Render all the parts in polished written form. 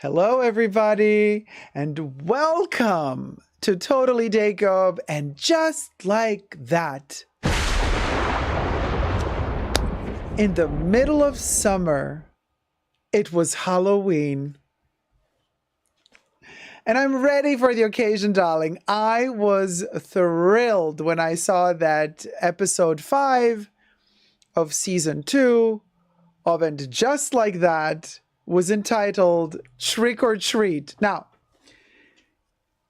Hello, everybody, and welcome to Totally Jacob. And just like that, in the middle of summer, it was Halloween. And I'm ready for the occasion, darling. I was thrilled when I saw that episode 5 of season 2 of And Just Like That was entitled Trick or Treat. Now,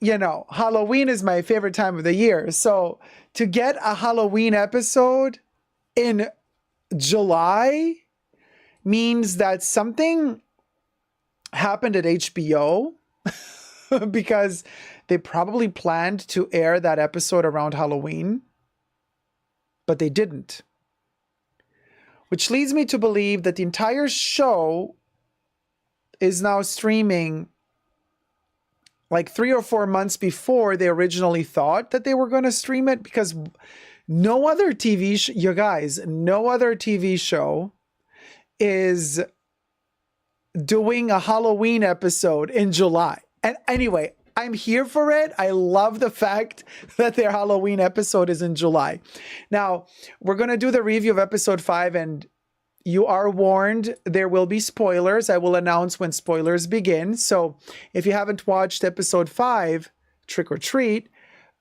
you know, Halloween is my favorite time of the year. So to get a Halloween episode in July means that something happened at HBO because they probably planned to air that episode around Halloween, but they didn't. Which leads me to believe that the entire show is now streaming like 3 or 4 months before they originally thought that they were going to stream it, because no other TV show, you guys, no other TV show is doing a Halloween episode in July. And anyway, I'm here for it. I love the fact that their Halloween episode is in July. Now, we're going to do the review of episode 5, and you are warned, there will be spoilers. I will announce when spoilers begin. So if you haven't watched episode 5, Trick or Treat,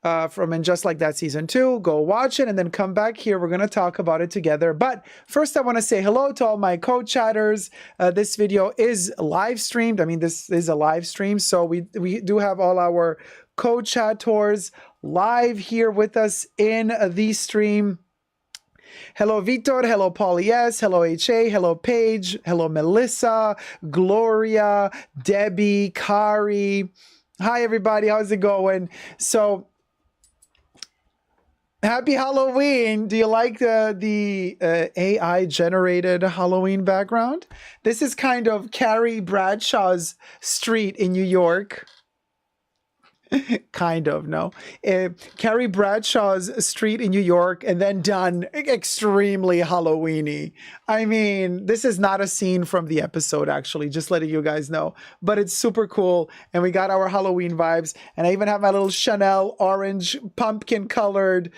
from And Just Like That season 2, go watch it and then come back here. We're going to talk about it together. But first, I want to say hello to all my co-chatters. This video is live streamed. I mean, this is a live stream. So we do have all our co-chatters live here with us in the stream. Hello, Vitor. Hello, Polly S. Hello, HA. Hello, Paige. Hello, Melissa, Gloria, Debbie, Kari. Hi, everybody. How's it going? So, happy Halloween. Do you like the AI-generated Halloween background? This is kind of Carrie Bradshaw's street in New York. Kind of, no. Carrie Bradshaw's street in New York, and then done extremely Halloween-y. I mean, this is not a scene from the episode, actually, just letting you guys know. But it's super cool, and we got our Halloween vibes. And I even have my little Chanel orange pumpkin-colored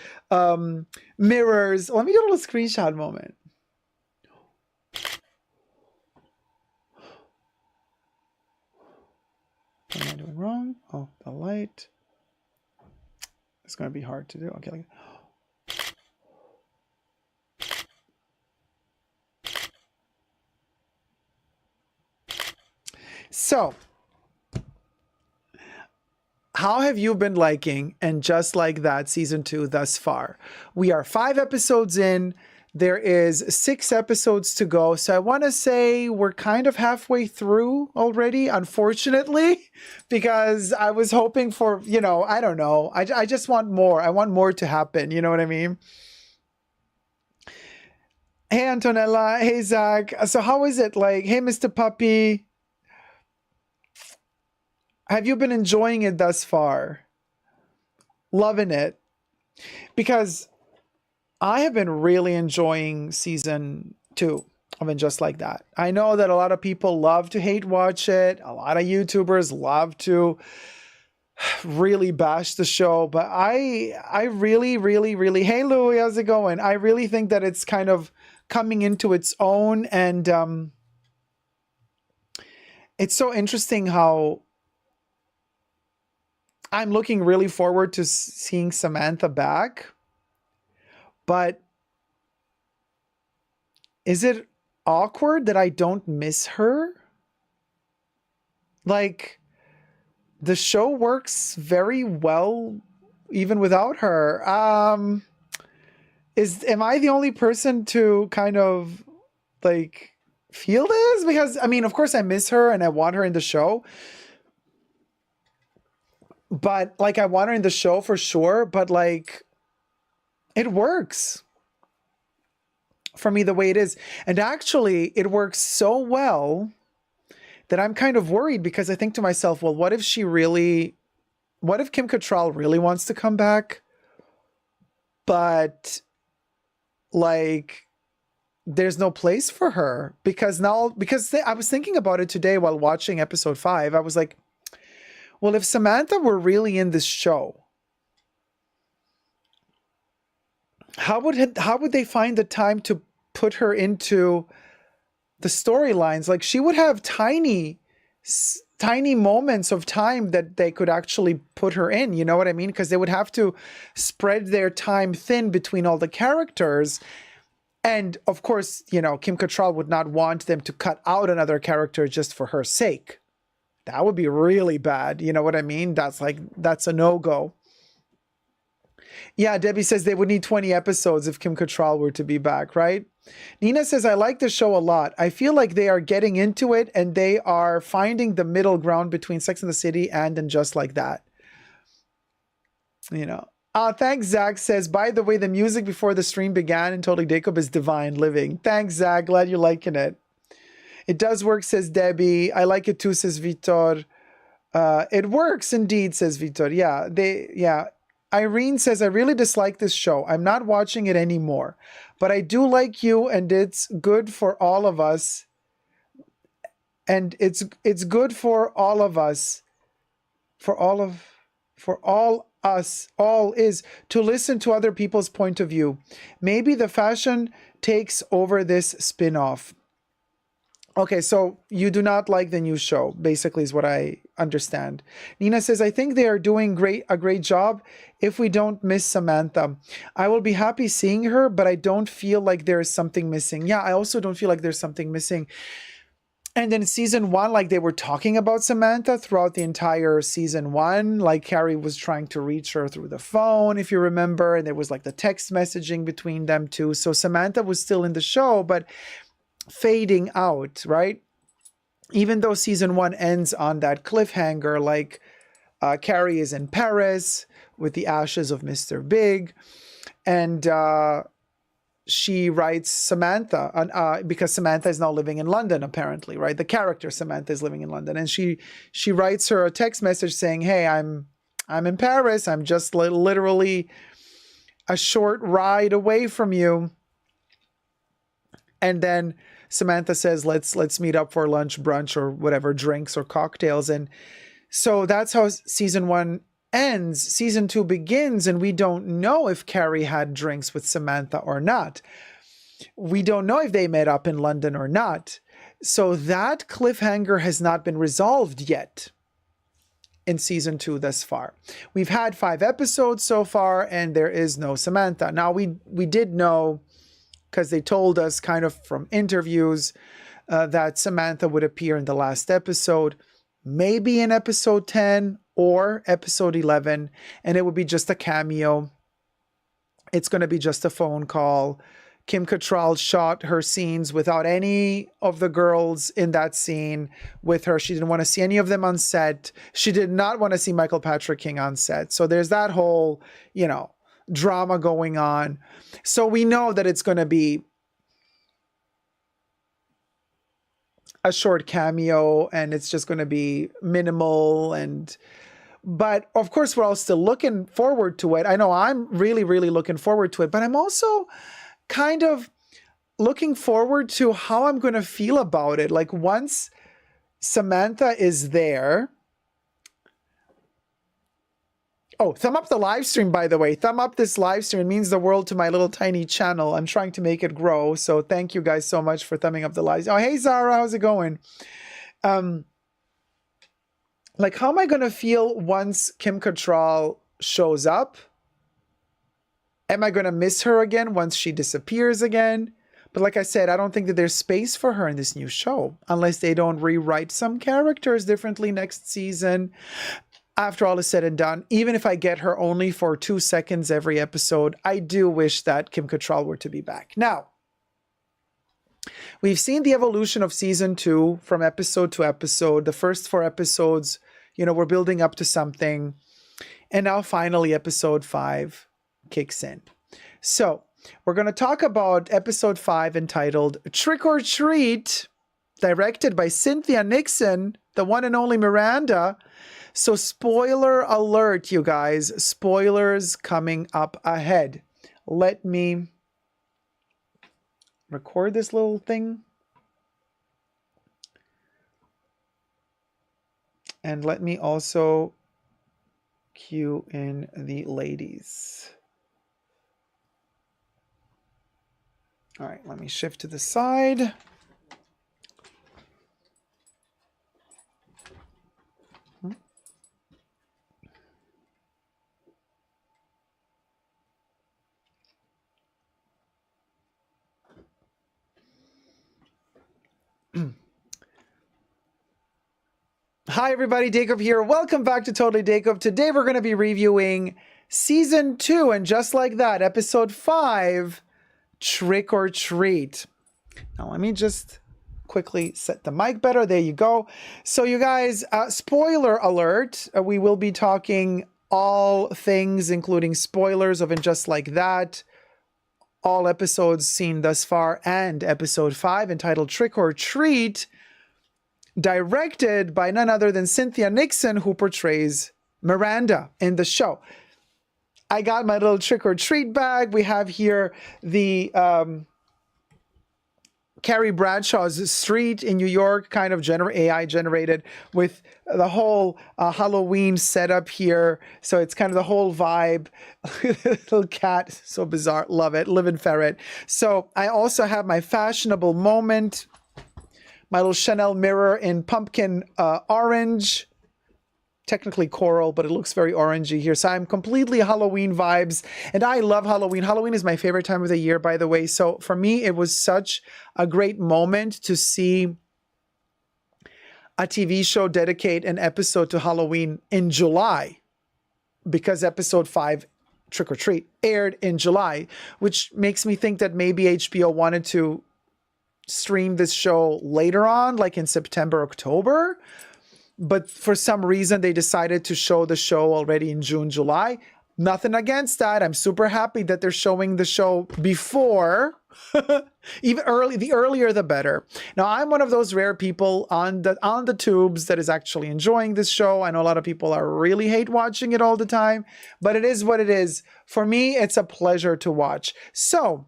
mirrors. Let me do a little screenshot moment. What am I doing wrong? Oh, the light. It's going to be hard to do. Okay. So, how have you been liking And Just Like That season 2 thus far? We are 5 episodes in. There is 6 episodes to go. So I want to say we're kind of halfway through already, unfortunately, because I was hoping for, you know, I don't know. I just want more. I want more to happen. You know what I mean? Hey, Antonella. Hey, Zach. So how is it? Like, hey, Mr. Puppy. Have you been enjoying it thus far? Loving it? Because I have been really enjoying season 2 of And Just Like That. I know that a lot of people love to hate watch it. A lot of YouTubers love to really bash the show. But I really, hey Louie, how's it going? I really think that it's kind of coming into its own. And it's so interesting how I'm looking really forward to seeing Samantha back. But is it awkward that I don't miss her? Like, the show works very well even without her. Am I the only person to kind of like feel this? Because I mean, of course I miss her and I want her in the show. But like, I want her in the show for sure, but like, it works for me the way it is. And actually, it works so well that I'm kind of worried, because I think to myself, well, what if Kim Cattrall really wants to come back? But like, there's no place for her, because I was thinking about it today while watching episode 5. I was like, well, if Samantha were really in this show, how would they find the time to put her into the storylines? Like, she would have tiny moments of time that they could actually put her in, you know what I mean? Because they would have to spread their time thin between all the characters. And of course, you know, Kim Cattrall would not want them to cut out another character just for her sake. That would be really bad. You know what I mean? That's a no-go. Yeah, Debbie says they would need 20 episodes if Kim Cattrall were to be back, right? Nina says, I like the show a lot. I feel like they are getting into it and they are finding the middle ground between Sex and the City and Just Like That. You know. Thanks, Zach says, by the way, the music before the stream began in Totally Jacob is Divine Living. Thanks, Zach. Glad you're liking it. It does work, says Debbie. I like it too, says Vitor. It works indeed, says Vitor. Yeah. Irene says, I really dislike this show. I'm not watching it anymore. But I do like you, and it's good for all of us. And it's good for all of us. For all is to listen to other people's point of view. Maybe the fashion takes over this spin-off. Okay, so you do not like the new show, basically, is what I understand. Nina says, I think they are doing a great job if we don't miss Samantha. I will be happy seeing her, but I don't feel like there is something missing. Yeah, I also don't feel like there's something missing. And then season 1, like, they were talking about Samantha throughout the entire season 1. Like, Carrie was trying to reach her through the phone, if you remember. And there was like the text messaging between them too. So Samantha was still in the show, but fading out, right? Even though season 1 ends on that cliffhanger, like Carrie is in Paris with the ashes of Mr. Big. And she writes Samantha because Samantha is now living in London, apparently, right? The character Samantha is living in London, and she writes her a text message saying, "Hey, I'm in Paris. I'm just literally a short ride away from you." And then Samantha says, "Let's meet up for lunch, brunch, or whatever, drinks or cocktails." And so that's how season 1 ends. Season 2 begins, and we don't know if Carrie had drinks with Samantha or not. We don't know if they met up in London or not. So that cliffhanger has not been resolved yet in season 2 thus far. We've had 5 episodes so far, and there is no Samantha. Now, we did know, because they told us kind of from interviews, that Samantha would appear in the last episode, maybe in episode 10 or episode 11, and it would be just a cameo. It's going to be just a phone call. Kim Cattrall shot her scenes without any of the girls in that scene with her. She didn't want to see any of them on set. She did not want to see Michael Patrick King on set. So there's that whole, drama going on. So we know that it's going to be a short cameo, and it's just going to be minimal. But of course, we're all still looking forward to it. I know I'm really, really looking forward to it, but I'm also kind of looking forward to how I'm going to feel about it. Like, once Samantha is there. Oh, thumb up the live stream, by the way. Thumb up this live stream. It means the world to my little tiny channel. I'm trying to make it grow. So thank you guys so much for thumbing up the live. Oh, hey, Zara, how's it going? Like, how am I going to feel once Kim Cattrall shows up? Am I going to miss her again once she disappears again? But like I said, I don't think that there's space for her in this new show unless they don't rewrite some characters differently next season. After all is said and done, even if I get her only for 2 seconds every episode, I do wish that Kim Cattrall were to be back. Now, we've seen the evolution of season 2 from episode to episode. The first 4 episodes, we're building up to something. And now finally episode 5 kicks in. So we're going to talk about episode 5 entitled Trick or Treat, directed by Cynthia Nixon, the one and only Miranda. So spoiler alert, you guys. Spoilers coming up ahead. Let me record this little thing. And let me also cue in the ladies. All right, let me shift to the side. Hi everybody, Dacob here. Welcome back to Totally Dacob. Today we're going to be reviewing Season 2, and just like that, Episode 5, Trick or Treat. Now let me just quickly set the mic better. There you go. So you guys, spoiler alert, we will be talking all things, including spoilers of And Just Like That, all episodes seen thus far, and Episode 5 entitled Trick or Treat, directed by none other than Cynthia Nixon, who portrays Miranda in the show. I got my little trick or treat bag. We have here the Carrie Bradshaw's Street in New York, kind of AI generated, with the whole Halloween setup here. So it's kind of the whole vibe. Little cat, so bizarre. Love it. Living ferret. So I also have my fashionable moment. My little Chanel mirror in pumpkin orange. Technically coral, but it looks very orangey here. So I'm completely Halloween vibes. And I love Halloween. Halloween is my favorite time of the year, by the way. So for me, it was such a great moment to see a TV show dedicate an episode to Halloween in July. Because Episode 5, Trick or Treat, aired in July. Which makes me think that maybe HBO wanted to stream this show later on, like in September, October, but for some reason they decided to show the show already in June, July. Nothing against that. I'm super happy that they're showing the show before, even early. The earlier the better. Now I'm one of those rare people on the tubes that is actually enjoying this show. I know a lot of people are really hate watching it all the time, but it is what it is. For me, it's a pleasure to watch. So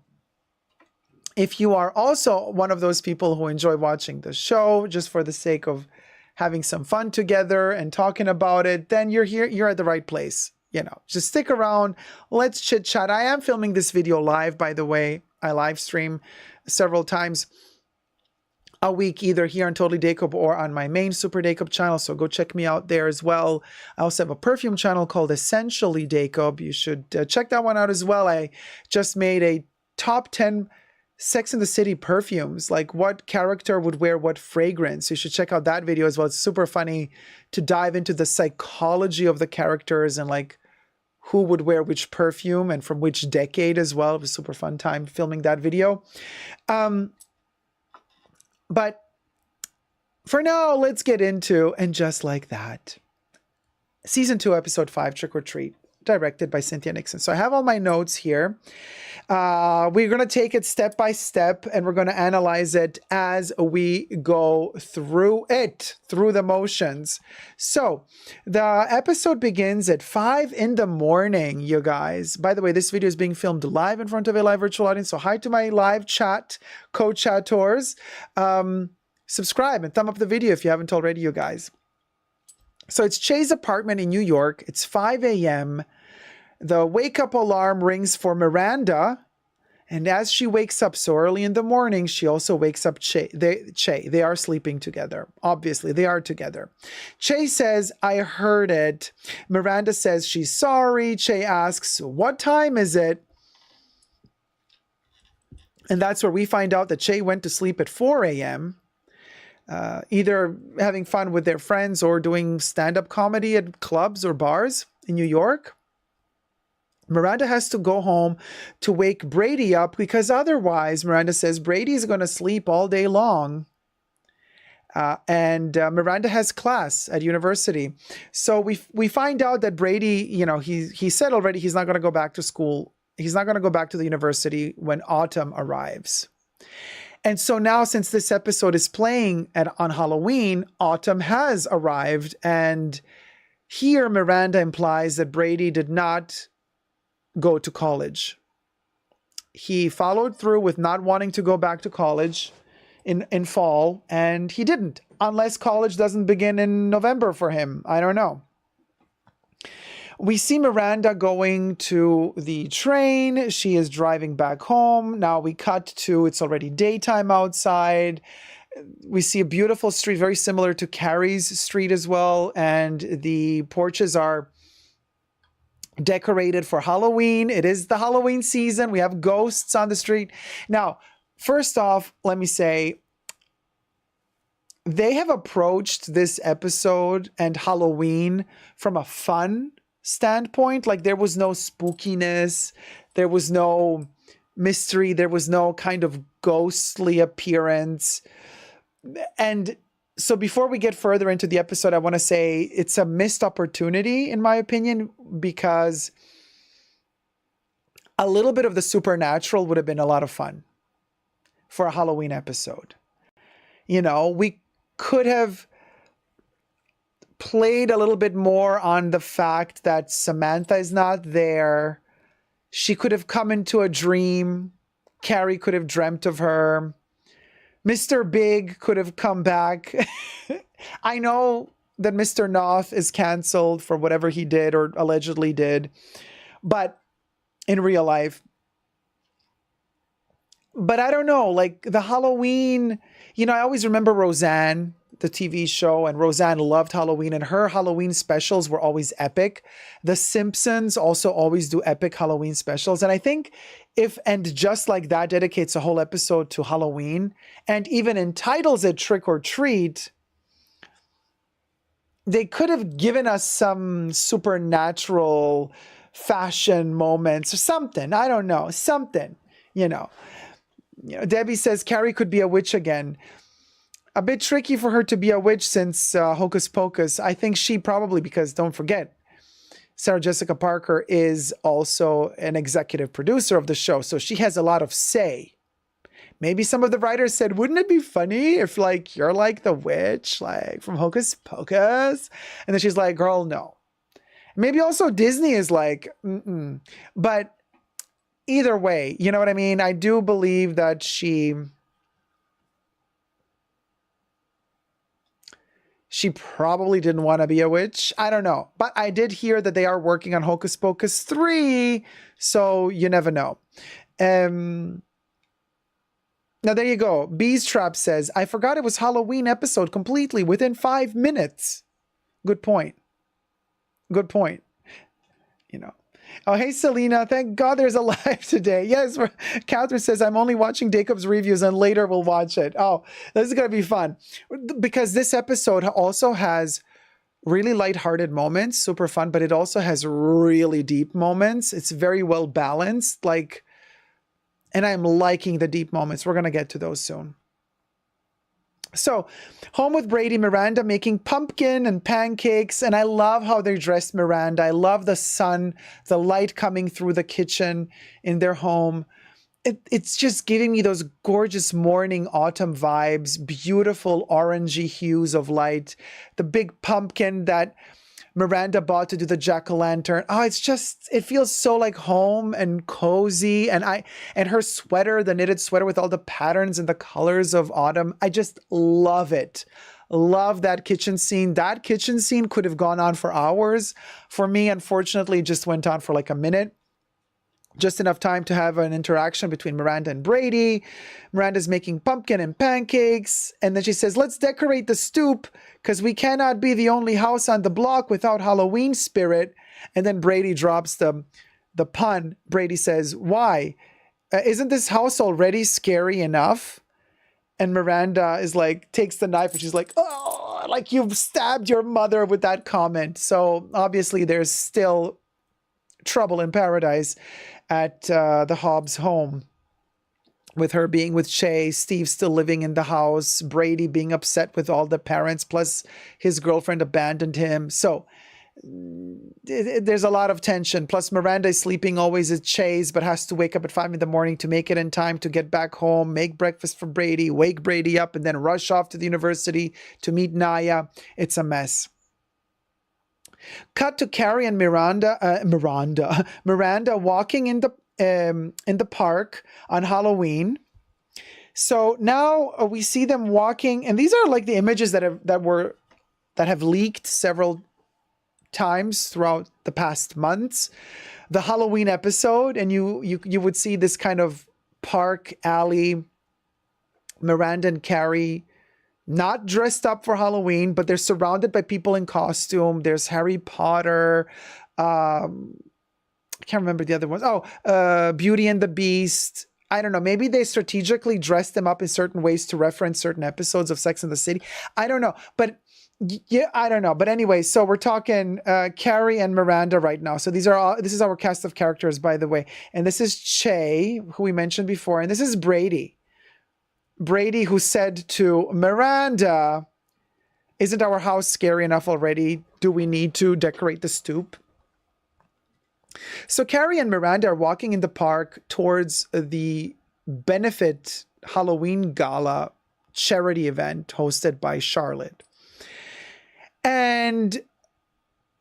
if you are also one of those people who enjoy watching the show just for the sake of having some fun together and talking about it, then you're here, you're at the right place. You know, just stick around. Let's chit chat. I am filming this video live, by the way. I live stream several times a week, either here on Totally Dacob or on my main Super Dacob channel. So go check me out there as well. I also have a perfume channel called Essentially Dacob. You should check that one out as well. I just made a top 10 Sex and the City perfumes, like what character would wear what fragrance. You should check out that video as well. It's super funny to dive into the psychology of the characters and like who would wear which perfume and from which decade as well. It was a super fun time filming that video. But for now, let's get into And Just Like That. Season 2, Episode 5, Trick or Treat, directed by Cynthia Nixon. So I have all my notes here. We're going to take it step by step, and we're going to analyze it as we go through it, through the motions. So the episode begins at 5 in the morning, you guys. By the way, this video is being filmed live in front of a live virtual audience. So hi to my live chat co-chatters. Subscribe and thumb up the video if you haven't already, you guys. So it's Che's apartment in New York. It's 5 a.m. The wake-up alarm rings for Miranda. And as she wakes up so early in the morning, she also wakes up Che. They are sleeping together. Obviously, they are together. Che says, I heard it. Miranda says she's sorry. Che asks, what time is it? And that's where we find out that Che went to sleep at 4 a.m., either having fun with their friends or doing stand-up comedy at clubs or bars in New York. Miranda has to go home to wake Brady up because otherwise, Miranda says, Brady's going to sleep all day long. And Miranda has class at university. So we find out that Brady, you know, he said already he's not going to go back to school. He's not going to go back to the university when autumn arrives. And so now, since this episode is playing on Halloween, autumn has arrived. And here Miranda implies that Brady did not go to college. he followed through with not wanting to go back to college in fall, and he didn't, unless college doesn't begin in November for him. I don't know. We see Miranda going to the train. She is driving back home. Now we cut to, it's already daytime outside. We see a beautiful street, very similar to Carrie's street as well. And the porches are decorated for Halloween. It is the Halloween season. We have ghosts on the street. Now, first off, let me say, they have approached this episode and Halloween from a fun standpoint. Like, there was no spookiness, there was no mystery, there was no kind of ghostly appearance. And so before we get further into the episode, I want to say it's a missed opportunity, in my opinion, because a little bit of the supernatural would have been a lot of fun for a Halloween episode. You know, we could have played a little bit more on the fact that Samantha is not there. She could have come into a dream. Carrie could have dreamt of her. Mr. Big could have come back. I know that Mr. Noth is canceled for whatever he did or allegedly did, but in real life. But I don't know, like the Halloween, you know, I always remember Roseanne, the TV show, and Roseanne loved Halloween, and her Halloween specials were always epic. The Simpsons also always do epic Halloween specials. And I think if And Just Like That dedicates a whole episode to Halloween and even entitles it Trick or Treat, they could have given us some supernatural fashion moments or something. I don't know, something, you know. Debbie says Carrie could be a witch again. A bit tricky for her to be a witch since Hocus Pocus. I think she probably, because don't forget, Sarah Jessica Parker is also an executive producer of the show, so she has a lot of say. Maybe some of the writers said, wouldn't it be funny if like you're like the witch, like from Hocus Pocus? And then she's like, girl, no. Maybe also Disney is like, mm-mm. But either way, you know what I mean? I do believe that she probably didn't want to be a witch. I don't know. But I did hear that they are working on Hocus Pocus 3. So you never know. Now there you go. Bees Trap says, I forgot it was Halloween episode completely within 5 minutes. Good point. Good point. You know. Oh, hey, Selena. Thank God there's a live today. Yes, Catherine says, I'm only watching Jacob's reviews and later we'll watch it. Oh, this is going to be fun. Because this episode also has really lighthearted moments, super fun, but it also has really deep moments. It's very well balanced. Like, and I'm liking the deep moments. We're going to get to those soon. So, home with Brady, Miranda making pumpkin and pancakes, and I love how they're dressed, Miranda. I love the sun, the light coming through the kitchen in their home. It's just giving me those gorgeous morning autumn vibes, beautiful orangey hues of light, the big pumpkin that Miranda bought to do the jack-o'-lantern. Oh, it's just, it feels so like home and cozy. And her sweater, the knitted sweater with all the patterns and the colors of autumn. I just love it. Love that kitchen scene. That kitchen scene could have gone on for hours. For me, unfortunately, it just went on for like a minute. Just enough time to have an interaction between Miranda and Brady. Miranda's making pumpkin and pancakes. And then she says, let's decorate the stoop because we cannot be the only house on the block without Halloween spirit. And then Brady drops the pun. Brady says, why? Isn't this house already scary enough? And Miranda is like, takes the knife and she's like, oh, like you've stabbed your mother with that comment. So obviously there's still trouble in paradise at the Hobbs home, with her being with Shay, Steve still living in the house, Brady being upset with all the parents, plus his girlfriend abandoned him. So there's a lot of tension. Plus Miranda is sleeping always at Shay's, but has to wake up at 5 a.m. to make it in time to get back home, make breakfast for Brady, wake Brady up, and then rush off to the university to meet Naya. It's a mess. Cut to Carrie and Miranda walking in in the park on Halloween. So now we see them walking, and these are like the images that have leaked several times throughout the past months. The Halloween episode, and you would see this kind of park alley, Miranda and Carrie not dressed up for Halloween, but they're surrounded by people in costume. There's Harry Potter. I can't remember the other ones. Beauty and the Beast. I don't know. Maybe they strategically dressed them up in certain ways to reference certain episodes of Sex and the City. I don't know. But yeah, I don't know. But anyway, so we're talking Carrie and Miranda right now. So this is our cast of characters, by the way. And this is Che, who we mentioned before. And this is Brady. Brady, who said to Miranda, "Isn't our house scary enough already? Do we need to decorate the stoop?" So Carrie and Miranda are walking in the park towards the benefit Halloween gala charity event hosted by Charlotte. And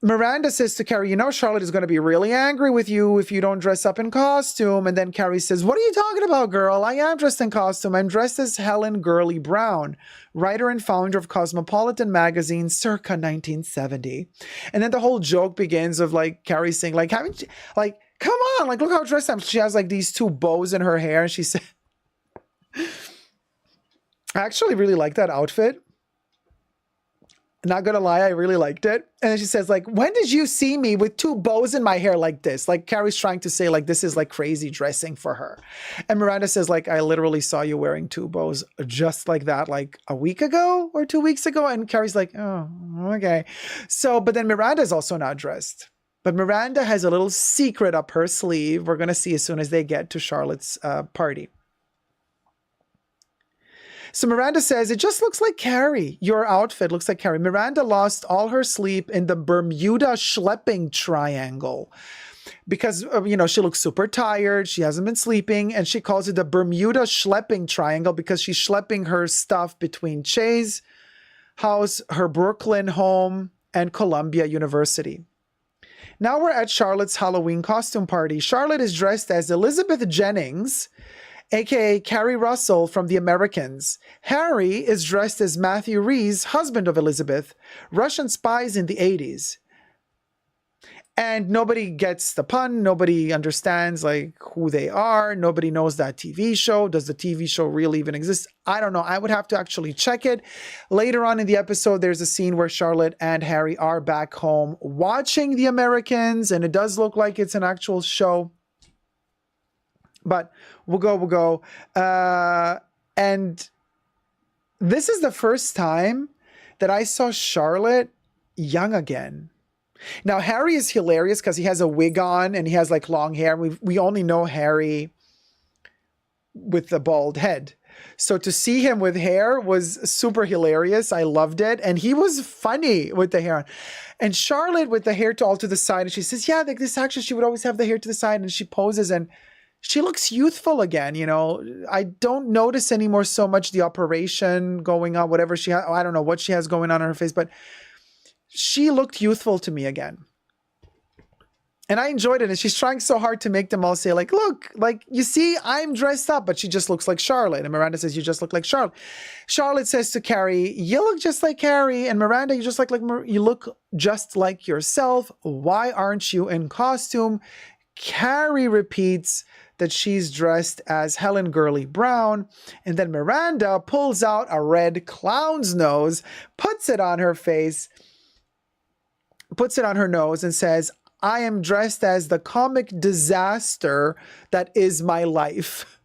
Miranda says to Carrie, Charlotte is going to be really angry with you if you don't dress up in costume. And then Carrie says, "What are you talking about, girl? I am dressed in costume. I'm dressed as Helen Gurley Brown, writer and founder of Cosmopolitan magazine circa 1970. And then the whole joke begins of like Carrie saying, like, haven't you, like, come on, like, look how dressed I am. She has like these two bows in her hair. And she said, I actually really like that outfit. Not gonna lie, I really liked it. And then she says, like, when did you see me with two bows in my hair like this? Like Carrie's trying to say, like, this is like crazy dressing for her. And Miranda says, like, I literally saw you wearing two bows just like that, like a week ago or 2 weeks ago. And Carrie's like, oh, okay. So, but then Miranda is also not dressed. But Miranda has a little secret up her sleeve. We're gonna see as soon as they get to Charlotte's party. So Miranda says, it just looks like Carrie. Your outfit looks like Carrie. Miranda lost all her sleep in the Bermuda schlepping triangle because, she looks super tired. She hasn't been sleeping. And she calls it the Bermuda schlepping triangle because she's schlepping her stuff between Che's house, her Brooklyn home, and Columbia University. Now we're at Charlotte's Halloween costume party. Charlotte is dressed as Elizabeth Jennings, aka Carrie Russell from The Americans. Harry is dressed as Matthew Rhys, husband of Elizabeth, Russian spies in the 80s. And nobody gets the pun. Nobody understands like who they are. Nobody knows that TV show. Does the TV show really even exist? I don't know. I would have to actually check it. Later on in the episode, there's a scene where Charlotte and Harry are back home watching The Americans, and it does look like it's an actual show. But we'll go. And this is the first time that I saw Charlotte young again. Now, Harry is hilarious because he has a wig on and he has like long hair. We only know Harry with the bald head. So to see him with hair was super hilarious. I loved it. And he was funny with the hair on. And Charlotte with the hair all to the side. And she says, yeah, like this actress, she would always have the hair to the side. And she poses and she looks youthful again, I don't notice anymore so much the operation going on, whatever she has. I don't know what she has going on her face, but she looked youthful to me again. And I enjoyed it. And she's trying so hard to make them all say like, look, like, you see, I'm dressed up, but she just looks like Charlotte. And Miranda says, you just look like Charlotte. Charlotte says to Carrie, you look just like Carrie. And Miranda, you look just like yourself. Why aren't you in costume? Carrie repeats that she's dressed as Helen Gurley Brown. And then Miranda pulls out a red clown's nose, puts it on her face, puts it on her nose and says, I am dressed as the comic disaster that is my life.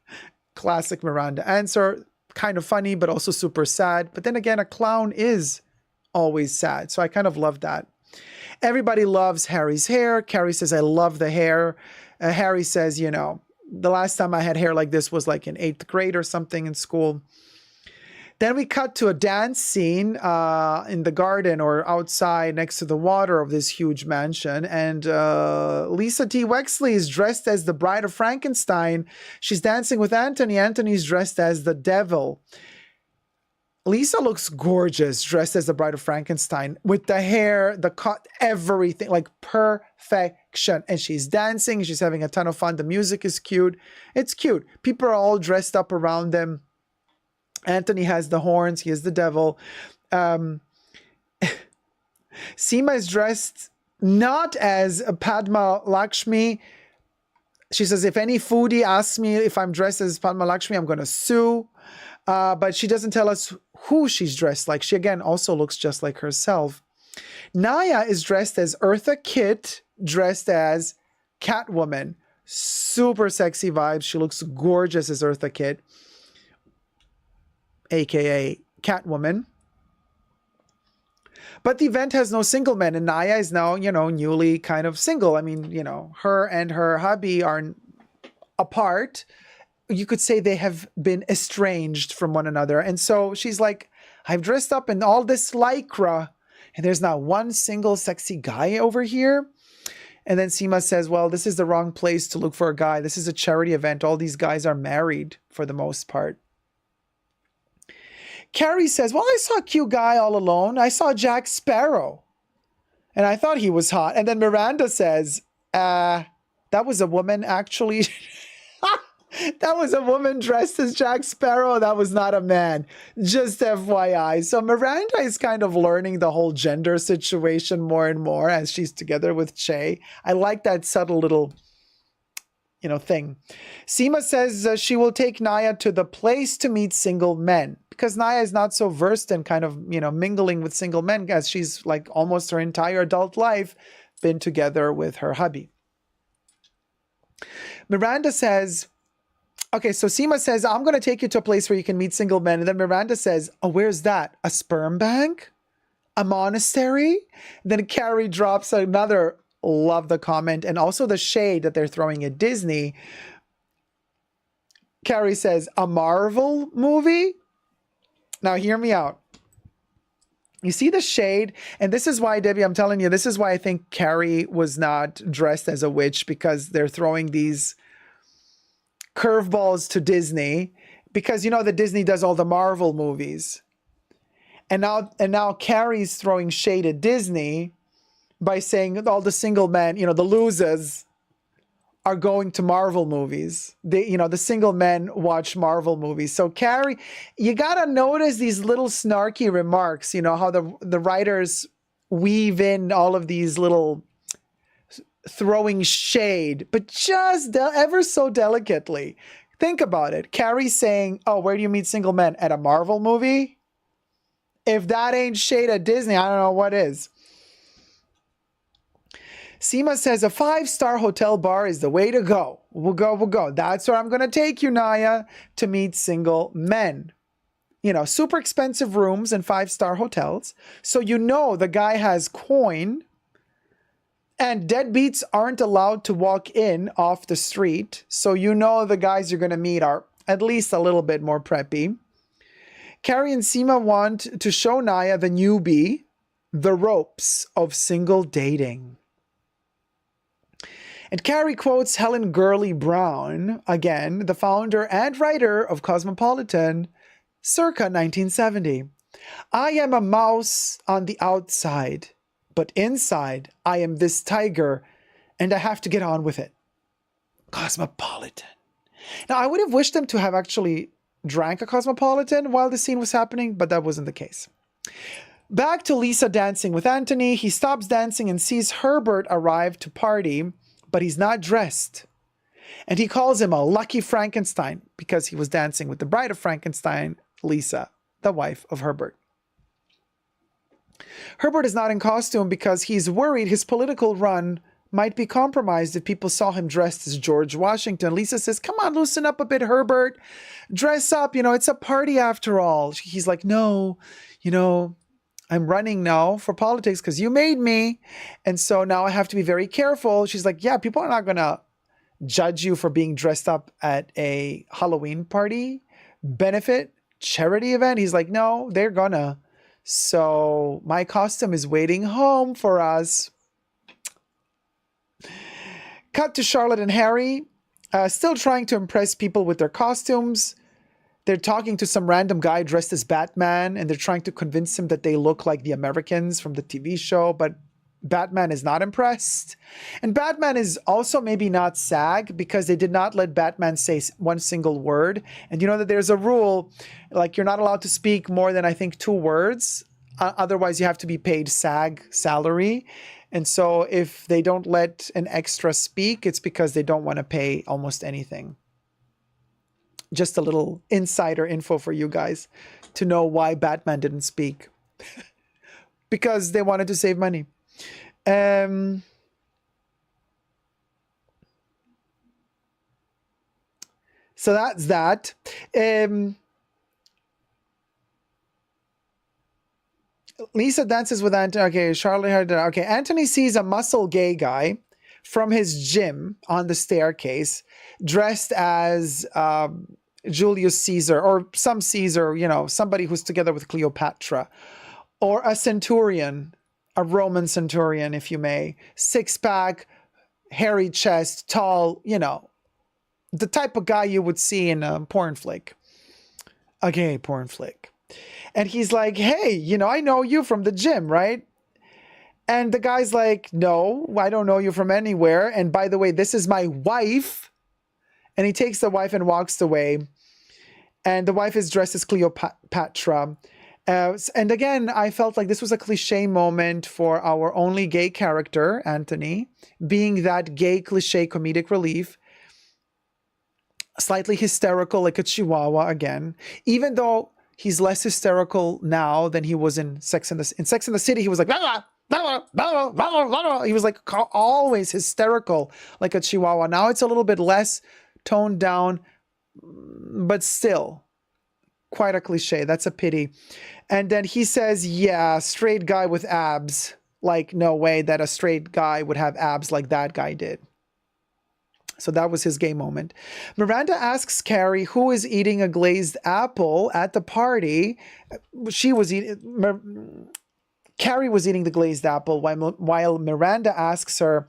Classic Miranda answer. Kind of funny, but also super sad. But then again, a clown is always sad. So I kind of love that. Everybody loves Harry's hair. Carrie says, I love the hair. Harry says, the last time I had hair like this was like in 8th grade or something in school. Then we cut to a dance scene in the garden or outside next to the water of this huge mansion. And Lisa T. Wexley is dressed as the Bride of Frankenstein. She's dancing with Anthony. Anthony's dressed as the devil. Lisa looks gorgeous dressed as the Bride of Frankenstein with the hair, the cut, everything, like perfection. And she's dancing. She's having a ton of fun. The music is cute. It's cute. People are all dressed up around them. Anthony has the horns. He is the devil. Seema is dressed not as Padma Lakshmi. She says, if any foodie asks me if I'm dressed as Padma Lakshmi, I'm going to sue. But she doesn't tell us who she's dressed like. She, again, also looks just like herself. Naya is dressed as Eartha Kitt, dressed as Catwoman. Super sexy vibes. She looks gorgeous as Eartha Kitt, a.k.a. Catwoman. But the event has no single men, and Naya is now, newly kind of single. I mean, her and her hubby are apart. You could say they have been estranged from one another. And so she's like, I've dressed up in all this lycra, and there's not one single sexy guy over here. And then Seema says, well, this is the wrong place to look for a guy. This is a charity event. All these guys are married for the most part. Carrie says, well, I saw a cute guy all alone. I saw Jack Sparrow, and I thought he was hot. And then Miranda says, that was a woman, actually. That was a woman dressed as Jack Sparrow. That was not a man. Just FYI. So Miranda is kind of learning the whole gender situation more and more as she's together with Che. I like that subtle little, thing. Seema says she will take Naya to the place to meet single men, because Naya is not so versed in kind of, mingling with single men, as she's like almost her entire adult life been together with her hubby. Miranda says, okay, so Seema says, I'm going to take you to a place where you can meet single men. And then Miranda says, oh, where's that? A sperm bank? A monastery? Then Carrie drops another, love the comment, and also the shade that they're throwing at Disney. Carrie says, a Marvel movie? Now, hear me out. You see the shade? And this is why, Debbie, I'm telling you, this is why I think Carrie was not dressed as a witch, because they're throwing these curveballs to Disney, because that Disney does all the Marvel movies. And now Carrie's throwing shade at Disney by saying all the single men, the losers are going to Marvel movies. The single men watch Marvel movies. So Carrie, you got to notice these little snarky remarks, how the writers weave in all of these little throwing shade, but just ever so delicately. Think about it. Carrie saying, oh, where do you meet single men? At a Marvel movie? If that ain't shade at Disney, I don't know what is. Seema says a 5-star hotel bar is the way to go. We'll go. That's where I'm going to take you, Naya, to meet single men. Super expensive rooms in 5-star hotels. So the guy has coin. And deadbeats aren't allowed to walk in off the street. So the guys you're going to meet are at least a little bit more preppy. Carrie and Seema want to show Naya, the newbie, the ropes of single dating. And Carrie quotes Helen Gurley Brown, again, the founder and writer of Cosmopolitan, circa 1970. I am a mouse on the outside, but inside, I am this tiger, and I have to get on with it. Cosmopolitan. Now, I would have wished them to have actually drank a Cosmopolitan while the scene was happening, but that wasn't the case. Back to Lisa dancing with Anthony. He stops dancing and sees Herbert arrive to party, but he's not dressed. And he calls him a lucky Frankenstein because he was dancing with the Bride of Frankenstein, Lisa, the wife of Herbert. Herbert is not in costume because he's worried his political run might be compromised if people saw him dressed as George Washington. Lisa says, come on, loosen up a bit, Herbert. Dress up, it's a party after all. He's like, no, I'm running now for politics because you made me. And so now I have to be very careful. She's like, yeah, people are not going to judge you for being dressed up at a Halloween party, benefit, charity event. He's like, no, they're gonna. So my costume is waiting home for us. Cut to Charlotte and Harry, still trying to impress people with their costumes. they're talking to some random guy dressed as Batman, and they're trying to convince him that they look like the Americans from the TV show, but Batman is not impressed. And Batman is also maybe not SAG because they did not let Batman say one single word. And you know that there's a rule, like you're not allowed to speak more than, I think, 2 words. Otherwise, you have to be paid SAG salary. And so if they don't let an extra speak, it's because they don't want to pay almost anything. Just a little insider info for you guys to know why Batman didn't speak. Because they wanted to save money. So that's that. Lisa dances with Anthony. Okay, Charlotte had. Okay, Anthony sees a muscle gay guy from his gym on the staircase, dressed as Julius Caesar or some Caesar, you know, somebody who's together with Cleopatra, or a centurion, a Roman centurion, if you may, 6-pack, hairy chest, tall, you know, the type of guy you would see in a porn flick, a gay porn flick. And he's like, hey, you know, I know you from the gym, right? And the guy's like, no, I don't know you from anywhere. And by the way, this is my wife. And he takes the wife and walks away. And the wife is dressed as Cleopatra. And again, I felt like this was a cliche moment for our only gay character, Anthony, being that gay cliche comedic relief. Slightly hysterical like a chihuahua again, even though he's less hysterical now than he was in Sex and the City. He was like, blah, blah, blah, blah, blah. He was like always hysterical like a chihuahua. Now it's a little bit less toned down, but still quite a cliche. That's a pity. And then he says, yeah, straight guy with abs. Like, no way that a straight guy would have abs like that guy did. So that was his gay moment. Miranda asks Carrie who is eating a glazed apple at the party. Carrie was eating the glazed apple while Miranda asks her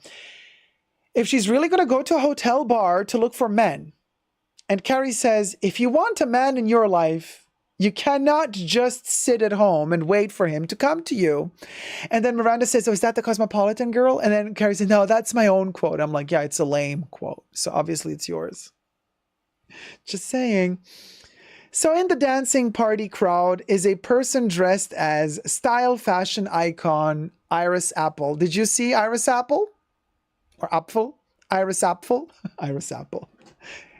if she's really going to go to a hotel bar to look for men. And Carrie says, if you want a man in your life, you cannot just sit at home and wait for him to come to you. And then Miranda says, oh, is that the Cosmopolitan girl? And then Carrie says, no, that's my own quote. I'm like, yeah, it's a lame quote. So obviously it's yours. Just saying. So in the dancing party crowd is a person dressed as style fashion icon Iris Apfel. Did you see Iris Apfel? Or Apfel? Iris Apfel? Iris Apfel.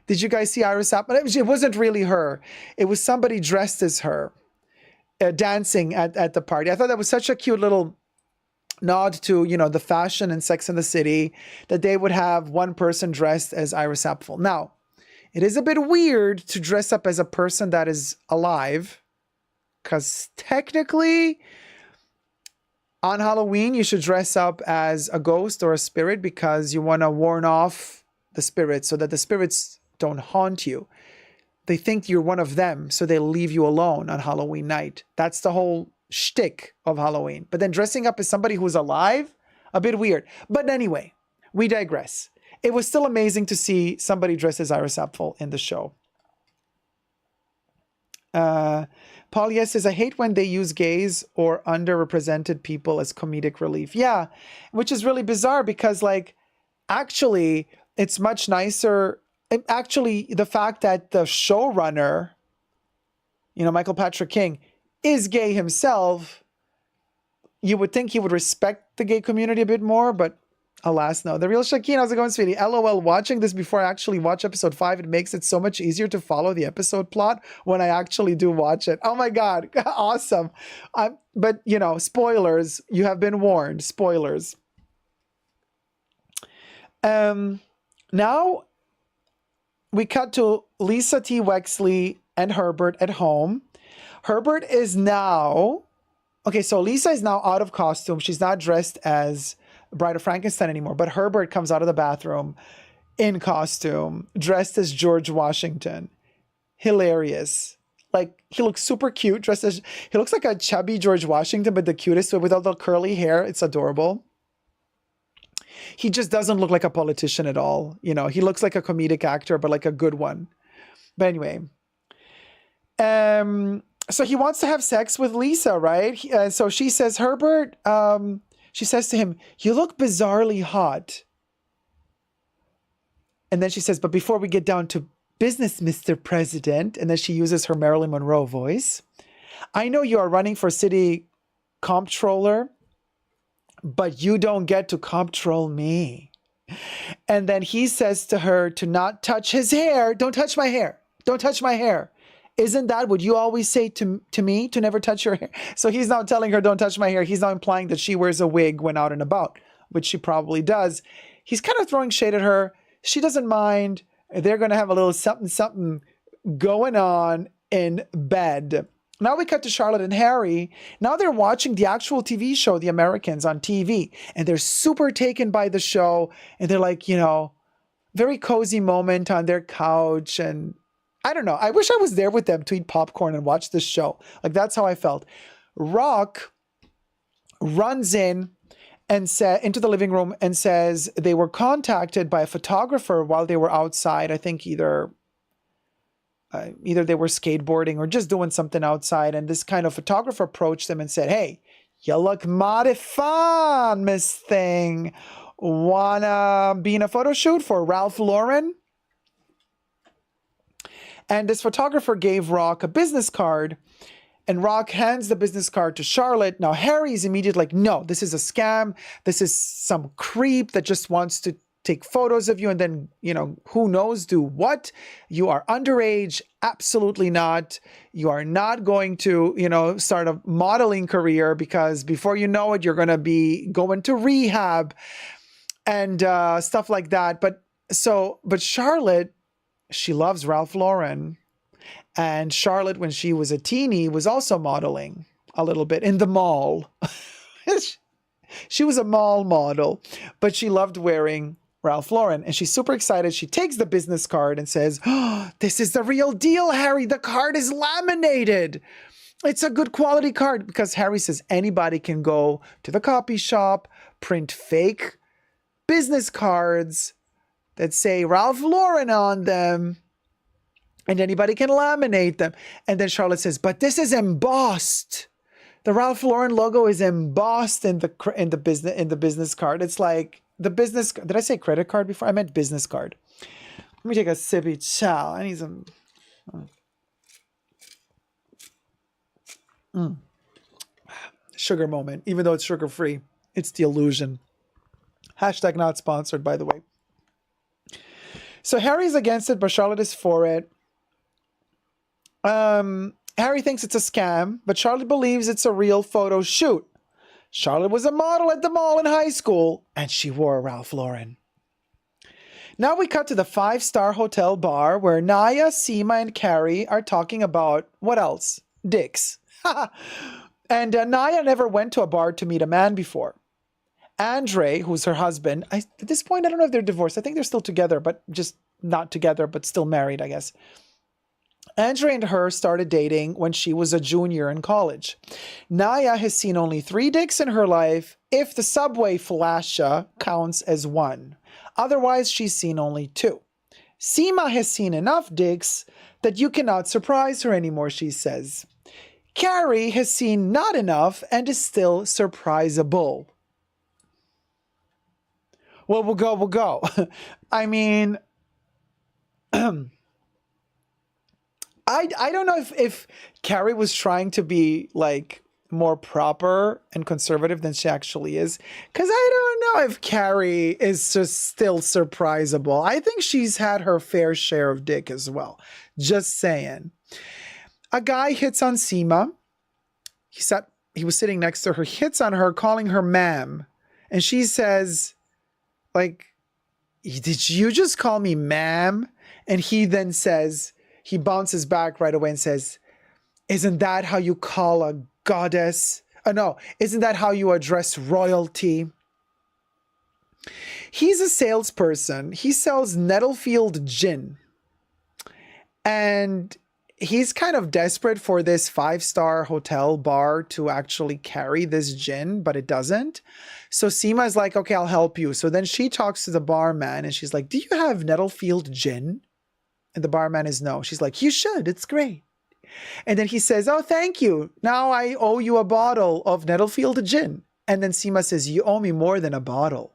Did you guys see Iris Apfel? It wasn't really her. It was somebody dressed as her, dancing at the party. I thought that was such a cute little nod to, you know, the fashion in Sex and the City, that they would have one person dressed as Iris Apfel. Now, it is a bit weird to dress up as a person that is alive, because technically on Halloween, you should dress up as a ghost or a spirit because you want to warn off the spirits so that the spirits don't haunt you. They think you're one of them, so they leave you alone on Halloween night. That's the whole shtick of Halloween. But then dressing up as somebody who's alive, a bit weird. But anyway, we digress. It was still amazing to see somebody dressed as Iris Apfel in the show. Paul Yes says, I hate when they use gays or underrepresented people as comedic relief. Yeah, which is really bizarre because, like, actually, it's much nicer. Actually, the fact that the showrunner, you know, Michael Patrick King, is gay himself, you would think he would respect the gay community a bit more, but alas, no. The Real Shakeen, how's it going, sweetie? LOL, watching this before I actually watch episode 5, it makes it so much easier to follow the episode plot when I actually do watch it. Oh my God, awesome. But, you know, spoilers, you have been warned, spoilers. Now, we cut to Lisa T. Wexley and Herbert at home. Herbert is now... Okay, so Lisa is now out of costume. She's not dressed as Bride of Frankenstein anymore. But Herbert comes out of the bathroom in costume, dressed as George Washington. Hilarious. Like, he looks super cute. Dressed as... He looks like a chubby George Washington, but the cutest, with all the curly hair. It's adorable. He just doesn't look like a politician at all. You know, he looks like a comedic actor, but like a good one. But anyway, So he wants to have sex with Lisa, right? So she says, Herbert, she says to him, you look bizarrely hot. And then she says, but before we get down to business, Mr. President, and then she uses her Marilyn Monroe voice, I know you are running for city comptroller, but you don't get to comptrol me. And then he says to her to not touch his hair. Don't touch my hair. Don't touch my hair. Isn't that what you always say to me, to never touch your hair? So he's now telling her, don't touch my hair. He's now implying that she wears a wig when out and about, which she probably does. He's kind of throwing shade at her. She doesn't mind. They're going to have a little something going on in bed. Now we cut to Charlotte and Harry. Now they're watching the actual TV show, The Americans, on TV. And they're super taken by the show. And they're like, very cozy moment on their couch. And I don't know. I wish I was there with them to eat popcorn and watch this show. Like, that's how I felt. Rock runs in and into the living room and says they were contacted by a photographer while they were outside. I think either they were skateboarding or just doing something outside. And this kind of photographer approached them and said, hey, you look mighty fun, Miss Thing. Wanna be in a photo shoot for Ralph Lauren? And this photographer gave Rock a business card, and Rock hands the business card to Charlotte. Now, Harry's immediately like, no, this is a scam. This is some creep that just wants to take photos of you and then, who knows, do what? You are underage. Absolutely not. You are not going to, start a modeling career, because before you know it, you're going to be going to rehab and stuff like that. But Charlotte, she loves Ralph Lauren. And Charlotte, when she was a teenie, was also modeling a little bit in the mall. She was a mall model, but she loved wearing Ralph Lauren. And she's super excited. She takes the business card and says, oh, this is the real deal, Harry. The card is laminated. It's a good quality card, because Harry says anybody can go to the copy shop, print fake business cards that say Ralph Lauren on them, and anybody can laminate them. And then Charlotte says, but this is embossed. The Ralph Lauren logo is embossed in the business card. It's like the business. Did I say credit card before? I meant business card. Let me take a sippy chow. I need some. Sugar moment. Even though it's sugar free, it's the illusion. Hashtag not sponsored, by the way. So Harry's against it, but Charlotte is for it. Harry thinks it's a scam, but Charlotte believes it's a real photo shoot. Charlotte was a model at the mall in high school, and she wore Ralph Lauren. Now we cut to the 5-star hotel bar where Naya, Seema, and Carrie are talking about, what else? Dicks. And Naya never went to a bar to meet a man before. Andre, who's her husband, at this point, I don't know if they're divorced. I think they're still together, but just not together, but still married, I guess. Andre and her started dating when she was a junior in college. Naya has seen only 3 dicks in her life, if the subway flasha counts as 1. Otherwise, she's seen only 2. Seema has seen enough dicks that you cannot surprise her anymore, she says. Carrie has seen not enough and is still surprisable. Well, we'll go. I mean, I don't know if Carrie was trying to be like more proper and conservative than she actually is. Because I don't know if Carrie is just still surprisable. I think she's had her fair share of dick as well. Just saying. A guy hits on Seema. He was sitting next to her. He hits on her, calling her ma'am. And she says, like, did you just call me ma'am? And he then says, he bounces back right away and says, isn't that how you call a goddess? No, isn't that how you address royalty? He's a salesperson. He sells Nettlefield gin. And he's kind of desperate for this 5-star hotel bar to actually carry this gin, but it doesn't. So Seema is like, okay, I'll help you. So then she talks to the barman and she's like, do you have Nettlefield gin? And the barman is no. She's like, you should. It's great. And then he says, oh, thank you. Now I owe you a bottle of Nettlefield gin. And then Seema says, you owe me more than a bottle.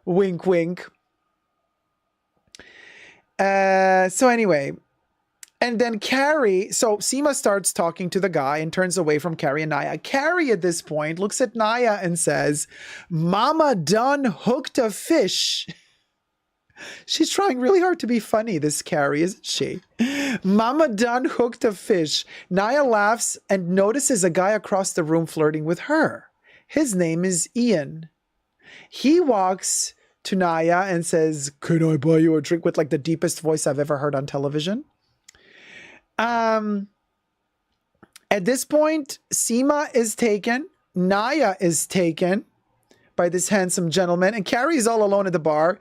Wink, wink. So anyway, and then Carrie, so Seema starts talking to the guy and turns away from Carrie and Naya. Carrie at this point looks at Naya and says, Mama done hooked a fish. She's trying really hard to be funny, this Carrie, isn't she? Mama done hooked a fish. Naya laughs and notices a guy across the room flirting with her. His name is Ian. He walks to Naya and says, can I buy you a drink, with like the deepest voice I've ever heard on television. At this point, Seema is taken. Naya is taken by this handsome gentleman, and Carrie is all alone at the bar.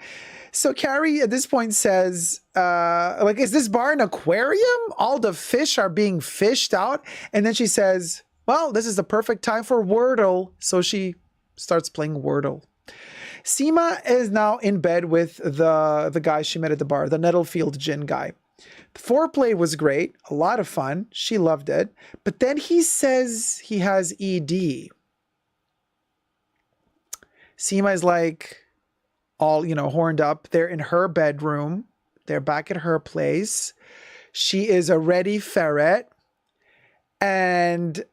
So Carrie at this point says, like, is this bar an aquarium? All the fish are being fished out. And then she says, well, this is the perfect time for Wordle. So she starts playing Wordle. Seema is now in bed with the guy she met at the bar, the Nettlefield gin guy. The foreplay was great, a lot of fun. She loved it. But then he says he has ED. Seema is like all, horned up. They're in her bedroom. They're back at her place. She is a ready ferret. And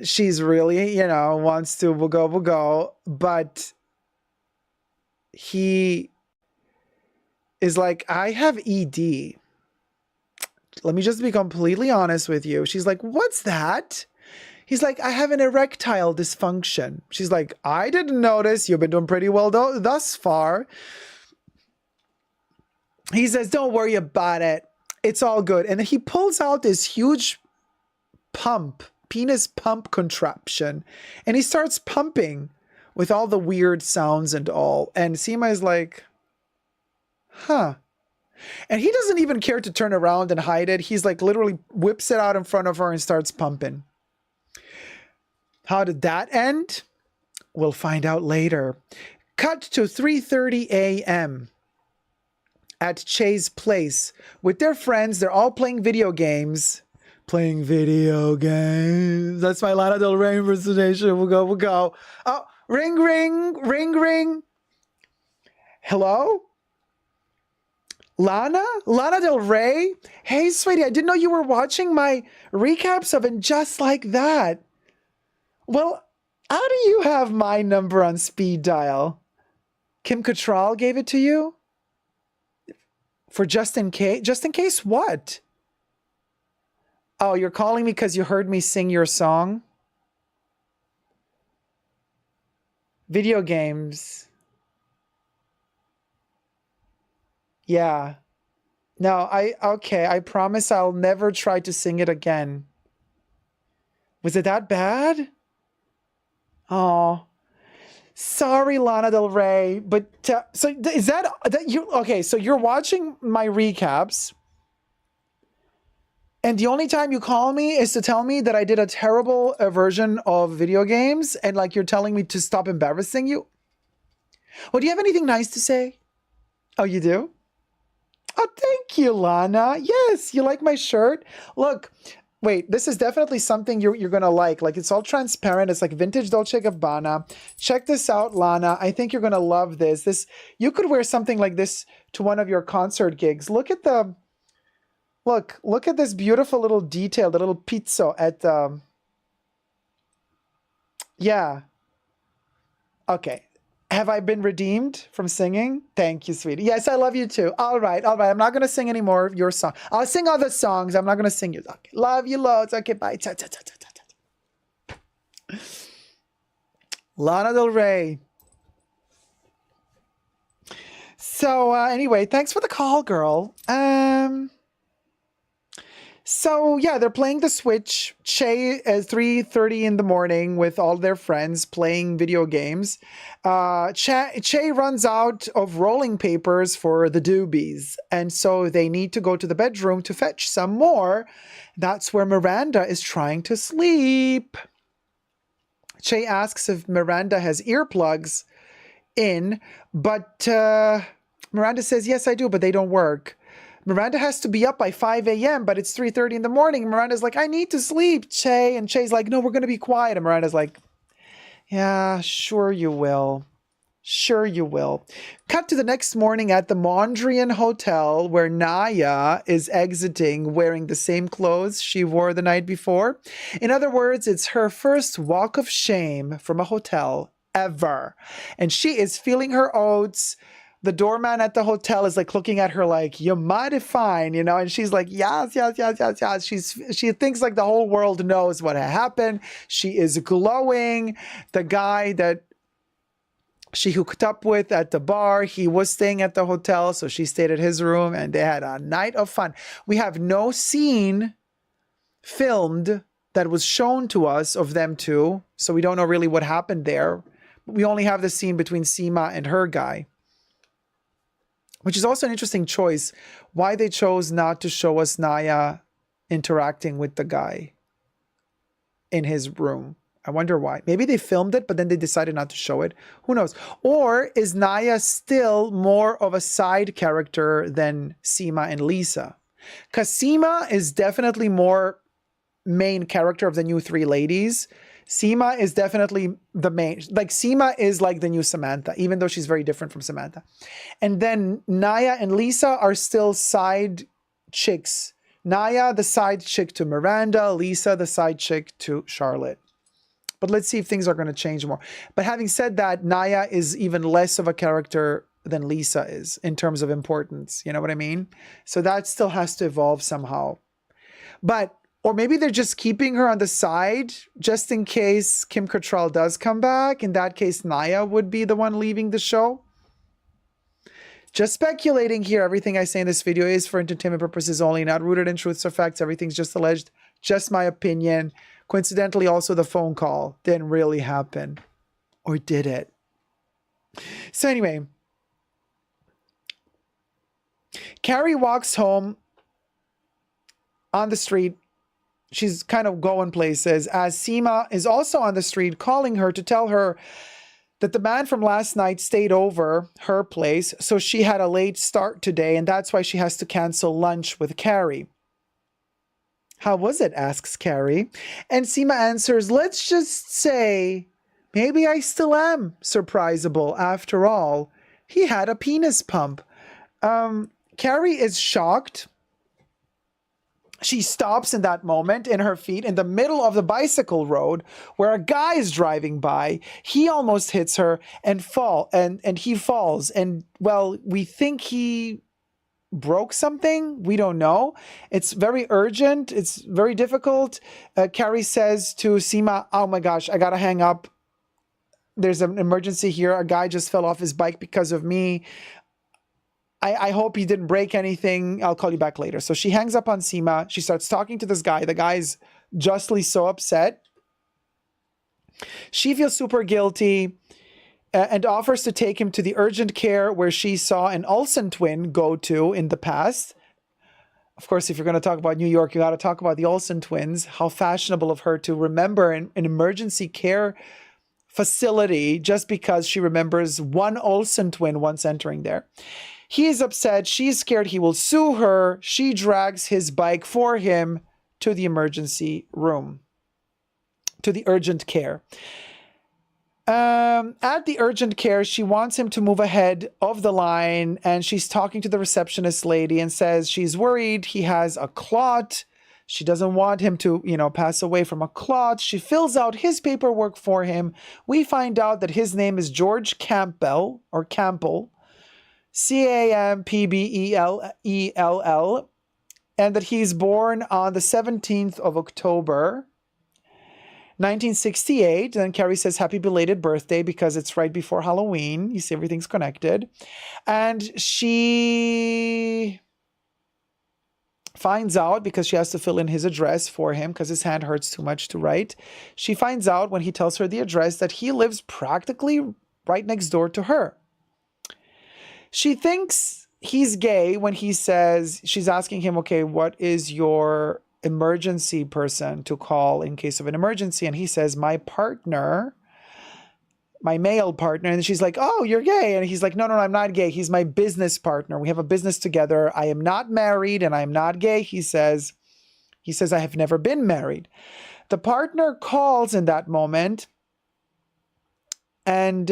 she's really, wants to, we'll go. But he is like, I have ED. Let me just be completely honest with you. She's like, what's that? He's like, I have an erectile dysfunction. She's like, I didn't notice. You've been doing pretty well thus far. He says, don't worry about it. It's all good. And then he pulls out this huge penis pump contraption. And he starts pumping with all the weird sounds and all. And Seema is like, huh. And he doesn't even care to turn around and hide it. He's like literally whips it out in front of her and starts pumping. How did that end? We'll find out later. Cut to 3:30 a.m. at Che's place with their friends. They're all playing video games. Playing video games. That's my Lana Del Rey impersonation. We'll go. Oh, ring, ring, ring, ring. Hello? Lana Del Rey? Hey, sweetie, I didn't know you were watching my recaps of And Just Like That. Well, how do you have my number on speed dial? Kim Cattrall gave it to you? For just in case? Just in case what? Oh, you're calling me because you heard me sing your song? Video games. Yeah. No, okay, I promise I'll never try to sing it again. Was it that bad? Oh, sorry, Lana Del Rey, but so is that you? Okay, so you're watching my recaps, and the only time you call me is to tell me that I did a terrible version of video games, and like you're telling me to stop embarrassing you. Well, do you have anything nice to say? Oh, you do? Oh, thank you, Lana. Yes, you like my shirt? Look, wait, this is definitely something you're going to like. Like, it's all transparent. It's like vintage Dolce & Gabbana. Check this out, Lana. I think you're going to love this. You could wear something like this to one of your concert gigs. Look at this beautiful little detail, the little pizzo at the... Yeah. Okay. Have I been redeemed from singing? Thank you, sweetie. Yes, I love you too. All right. I'm not going to sing any more of your song. I'll sing other songs. I'm not going to sing yours. Okay. Love you loads. Okay, bye. Lana Del Rey. So anyway, thanks for the call, girl. So yeah, they're playing the Switch. Che at 3:30 in the morning with all their friends playing video games. Che runs out of rolling papers for the doobies, and so they need to go to the bedroom to fetch some more. That's where Miranda is trying to sleep. Che asks if Miranda has earplugs in, but Miranda says, yes, I do, but they don't work. Miranda has to be up by 5 a.m., but it's 3:30 in the morning. Miranda's like, I need to sleep, Che. And Che's like, no, we're going to be quiet. And Miranda's like, yeah, sure you will. Sure you will. Cut to the next morning at the Mondrian Hotel where Naya is exiting wearing the same clothes she wore the night before. In other words, it's her first walk of shame from a hotel ever. And she is feeling her oats. The doorman at the hotel is like looking at her like, you're mighty fine, you know? And she's like, yes, yes, yes, yes, yes. She thinks like the whole world knows what happened. She is glowing. The guy that she hooked up with at the bar, he was staying at the hotel, so she stayed at his room and they had a night of fun. We have no scene filmed that was shown to us of them two, so we don't know really what happened there. We only have the scene between Seema and her guy, which is also an interesting choice, why they chose not to show us Naya interacting with the guy in his room. I wonder why. Maybe they filmed it, but then they decided not to show it. Who knows? Or is Naya still more of a side character than Seema and Lisa? Because Seema is definitely more main character of the new three ladies. Seema is definitely the main. Like, Seema is like the new Samantha, even though she's very different from Samantha. And then Naya and Lisa are still side chicks. Naya, the side chick to Miranda. Lisa, the side chick to Charlotte. But let's see if things are going to change more. But having said that, Naya is even less of a character than Lisa is in terms of importance. You know what I mean? So that still has to evolve somehow. But, or maybe they're just keeping her on the side just in case Kim Cattrall does come back. In that case, Naya would be the one leaving the show. Just speculating here. Everything I say in this video is for entertainment purposes only, not rooted in truths or facts. Everything's just alleged, just my opinion. Coincidentally, also the phone call didn't really happen. Or did it? So anyway, Carrie walks home on the street. She's kind of going places as Seema is also on the street calling her to tell her that the man from last night stayed over her place. So she had a late start today and that's why she has to cancel lunch with Carrie. How was it? Asks Carrie. And Seema answers, let's just say, maybe I still am surprisable after all. He had a penis pump. Carrie is shocked. She stops in that moment in her feet in the middle of the bicycle road where a guy is driving by. He almost hits her and he falls. And well, we think he broke something. We don't know. It's very urgent. It's very difficult. Carrie says to Seema, oh my gosh, I gotta hang up. There's an emergency here. A guy just fell off his bike because of me. I hope he didn't break anything. I'll call you back later. So she hangs up on Seema. She starts talking to this guy. The guy is justly so upset. She feels super guilty and offers to take him to the urgent care where she saw an Olsen twin go to in the past. Of course, if you're going to talk about New York, you got to talk about the Olsen twins. How fashionable of her to remember an emergency care facility just because she remembers one Olsen twin once entering there. He is upset. She's scared he will sue her. She drags his bike for him to the emergency room, to the urgent care. At the urgent care, she wants him to move ahead of the line, and she's talking to the receptionist lady and says she's worried he has a clot. She doesn't want him to, pass away from a clot. She fills out his paperwork for him. We find out that his name is George Campbell, or Campbell, Campbell, and that he's born on the 17th of October, 1968. And Carrie says happy belated birthday because it's right before Halloween. You see, everything's connected. And she finds out, because she has to fill in his address for him because his hand hurts too much to write. She finds out when he tells her the address that he lives practically right next door to her. She thinks he's gay when he says, she's asking him, okay, what is your emergency person to call in case of an emergency? And he says, my partner my male partner. And she's like, oh, you're gay. And he's like, no, I'm not gay. He's my business partner. We have a business together. I am not married and I am not gay. He says, I have never been married. The partner calls in that moment and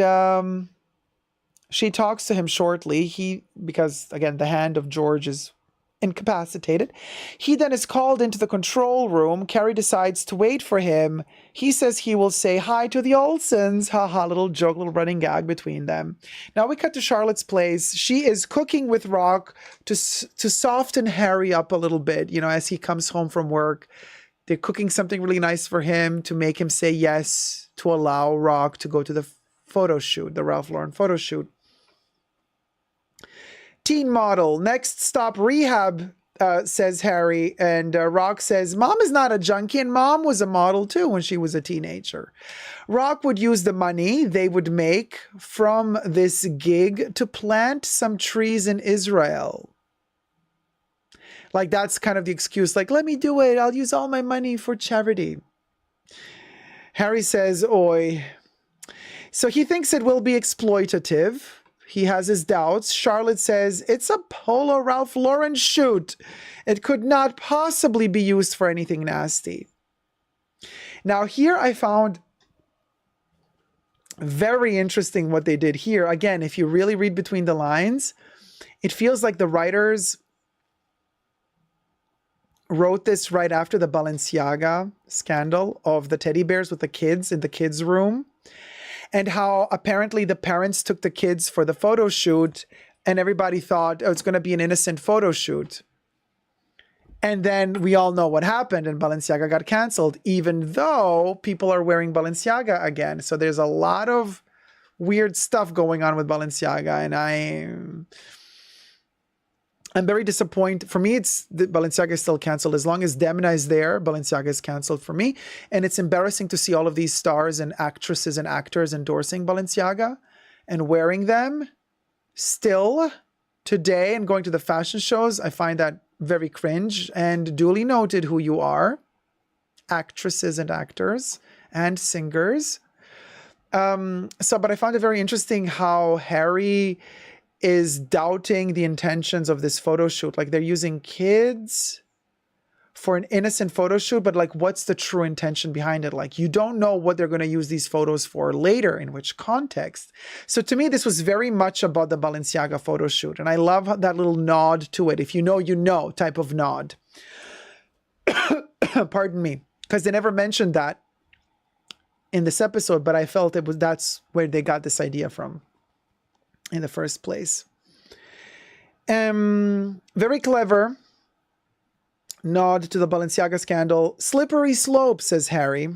she talks to him shortly. Because again, the hand of George is incapacitated. He then is called into the control room. Carrie decides to wait for him. He says he will say hi to the Olsens. Haha, little joke, little running gag between them. Now we cut to Charlotte's place. She is cooking with Rock to soften Harry up a little bit, as he comes home from work. They're cooking something really nice for him to make him say yes, to allow Rock to go to the photo shoot, the Ralph Lauren photo shoot. Teen model, next stop rehab, says Harry. And Rock says, Mom is not a junkie and Mom was a model too when she was a teenager. Rock would use the money they would make from this gig to plant some trees in Israel. Like that's kind of the excuse, like, let me do it. I'll use all my money for charity. Harry says, oi. So he thinks it will be exploitative. He has his doubts. Charlotte says, it's a Polo Ralph Lauren shoot. It could not possibly be used for anything nasty. Now here I found very interesting what they did here. Again, if you really read between the lines, it feels like the writers wrote this right after the Balenciaga scandal of the teddy bears with the kids in the kids' room. And how apparently the parents took the kids for the photo shoot and everybody thought, oh, it's going to be an innocent photo shoot. And then we all know what happened and Balenciaga got canceled, even though people are wearing Balenciaga again. So there's a lot of weird stuff going on with Balenciaga. And I'm very disappointed. For me, Balenciaga is still canceled. As long as Demna is there, Balenciaga is canceled for me. And it's embarrassing to see all of these stars and actresses and actors endorsing Balenciaga and wearing them still today and going to the fashion shows. I find that very cringe. And duly noted who you are, actresses and actors and singers. But I found it very interesting how Harry is doubting the intentions of this photo shoot. Like they're using kids for an innocent photo shoot, but like what's the true intention behind it? Like you don't know what they're going to use these photos for later, in which context. So to me, this was very much about the Balenciaga photo shoot. And I love that little nod to it. If you know, you know type of nod. Pardon me. Because they never mentioned that in this episode, but I felt that's where they got this idea from in the first place. Very clever nod to the Balenciaga scandal. Slippery slope, says Harry.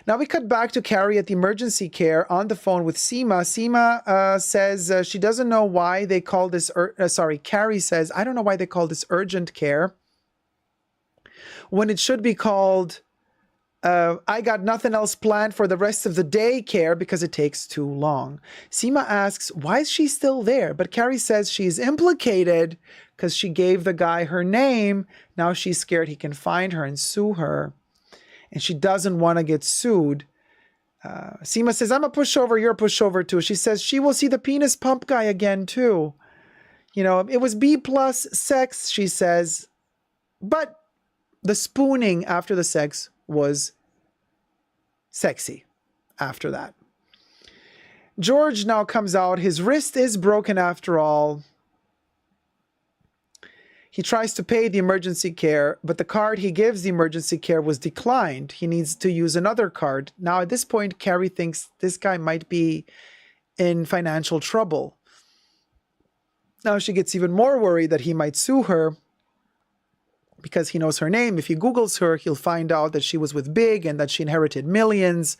Now we cut back to Carrie at the emergency care on the phone with Seema. Seema says she doesn't know why they call this, Carrie says, I don't know why they call this urgent care when it should be called I got nothing else planned for the rest of the day care because it takes too long. Seema asks, why is she still there? But Carrie says she's implicated because she gave the guy her name. Now she's scared he can find her and sue her. And she doesn't want to get sued. Seema says, I'm a pushover, you're a pushover too. She says she will see the penis pump guy again too. It was B+ sex, she says. But the spooning after the sex was sexy after that. George now comes out. His wrist is broken after all. He tries to pay the emergency care, but the card he gives the emergency care was declined. He needs to use another card. Now at this point, Carrie thinks this guy might be in financial trouble. Now she gets even more worried that he might sue her because he knows her name. If he Googles her, he'll find out that she was with Big and that she inherited millions.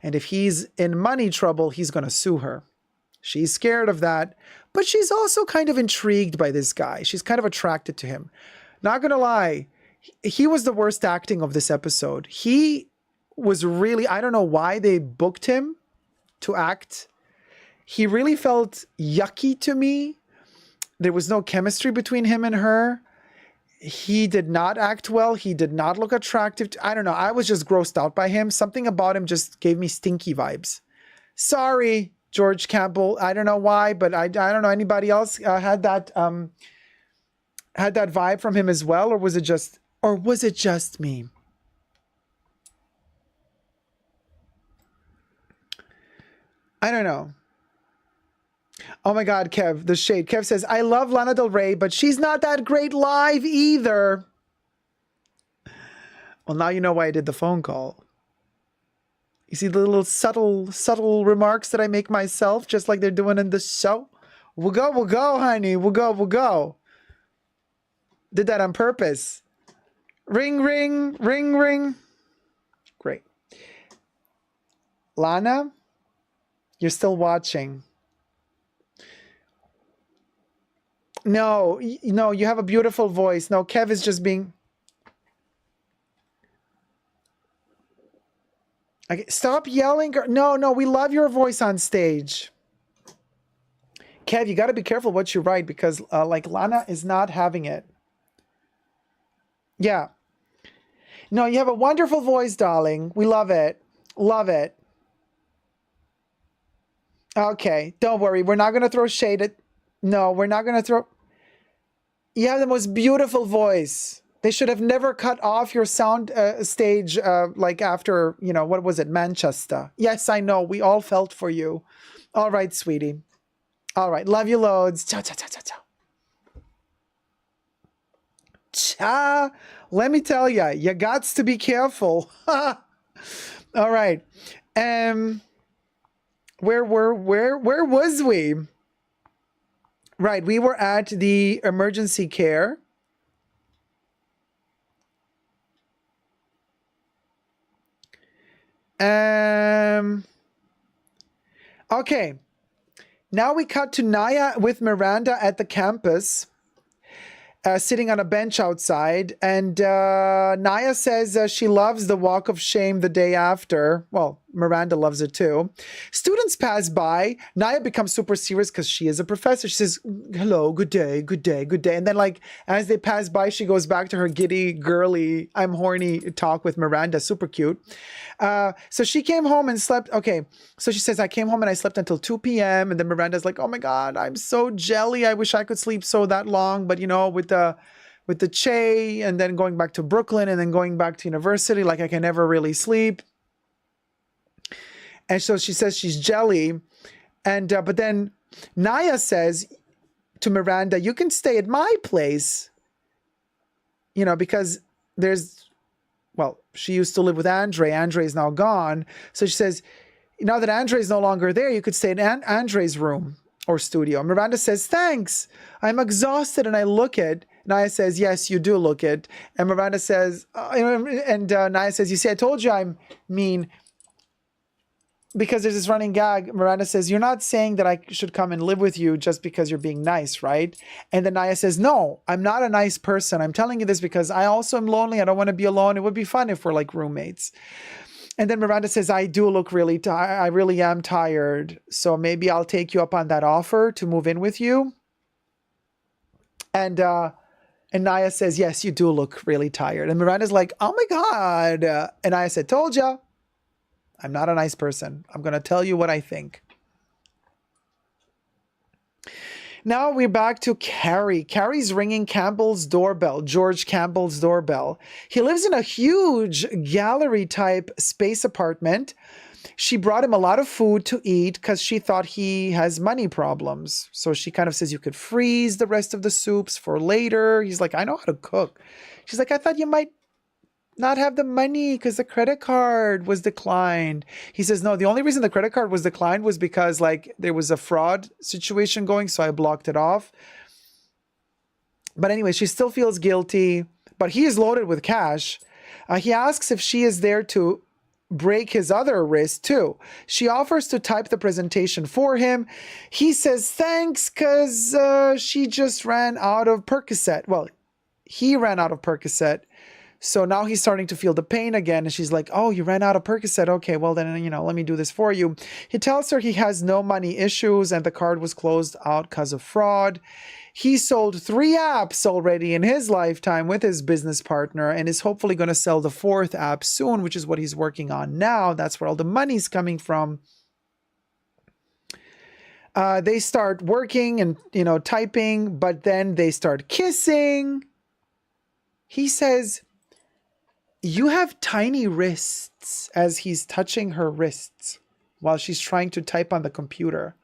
And if he's in money trouble, he's going to sue her. She's scared of that, but she's also kind of intrigued by this guy. She's kind of attracted to him. Not going to lie, he was the worst acting of this episode. He was really, I don't know why they booked him to act. He really felt yucky to me. There was no chemistry between him and her. He did not act well. He did not look attractive. I don't know. I was just grossed out by him. Something about him just gave me stinky vibes. Sorry, George Campbell. I don't know why, but I don't know anybody else had that vibe from him as well, or was it just me? I don't know. Oh my God, Kev, the shade. Kev says, I love Lana Del Rey, but she's not that great live either. Well, now you know why I did the phone call. You see the little subtle remarks that I make myself, just like they're doing in the show? We'll go, honey. We'll go. Did that on purpose. Ring, ring, ring, ring. Great. Lana, you're still watching. No, you have a beautiful voice. No, Kev is just being... Okay, stop yelling. No, we love your voice on stage. Kev, you got to be careful what you write because like Lana is not having it. Yeah. No, you have a wonderful voice, darling. We love it. Love it. Okay, don't worry. We're not going to throw shade at... No, we're not going to throw... You have the most beautiful voice. They should have never cut off your sound stage like after, what was it, Manchester. Yes, I know. We all felt for you. All right, sweetie. All right. Love you loads. Ciao, ciao, ciao, ciao, ciao. Cha. Let me tell you, you gots to be careful. All right. Where was we? Right. We were at the emergency care. Okay. Now we cut to Naya with Miranda at the campus, sitting on a bench outside. And Naya says she loves the walk of shame the day after. Well, Miranda loves it too. Students pass by. Naya becomes super serious because she is a professor. She says, hello, good day, good day, good day. And then like, as they pass by, she goes back to her giddy, girly, I'm horny talk with Miranda. Super cute. So she came home and slept. Okay. So she says, I came home and I slept until 2 p.m. And then Miranda's like, oh my God, I'm so jelly. I wish I could sleep that long. But with the Che and then going back to Brooklyn and then going back to university, like I can never really sleep. And so she says she's jelly. And, but then Naya says to Miranda, you can stay at my place, because she used to live with Andre. Andre is now gone. So she says, now that Andre is no longer there, you could stay in Andre's room or studio. Miranda says, thanks. I'm exhausted. And I look at Naya says, yes, you do look it. And Miranda says, Naya says, you see, I told you I'm mean. Because there's this running gag, Miranda says, you're not saying that I should come and live with you just because you're being nice, right? And then Naya says, no, I'm not a nice person. I'm telling you this because I also am lonely. I don't want to be alone. It would be fun if we're like roommates. And then Miranda says, I do look really tired. I really am tired. So maybe I'll take you up on that offer to move in with you. And Naya says, yes, you do look really tired. And Miranda's like, oh my God. And Naya said, told ya. I'm not a nice person. I'm going to tell you what I think. Now we're back to Carrie. Carrie's ringing Campbell's doorbell, George Campbell's doorbell. He lives in a huge gallery-type space apartment. She brought him a lot of food to eat because she thought he has money problems. So she kind of says, you could freeze the rest of the soups for later. He's like, I know how to cook. She's like, I thought you might not have the money because the credit card was declined. He says, no, the only reason the credit card was declined was because like there was a fraud situation going, so I blocked it off. But anyway, she still feels guilty, but he is loaded with cash. He asks if she is there to break his other wrist too. She offers to type the presentation for him. He says thanks because she just ran out of Percocet. Well, he ran out of Percocet. So now he's starting to feel the pain again. And she's like, oh, you ran out of Percocet. Okay, well then, let me do this for you. He tells her he has no money issues and the card was closed out because of fraud. He sold 3 apps already in his lifetime with his business partner and is hopefully going to sell the 4th app soon, which is what he's working on now. That's where all the money's coming from. They start working and, typing, but then they start kissing. He says, "You have tiny wrists," as he's touching her wrists while she's trying to type on the computer.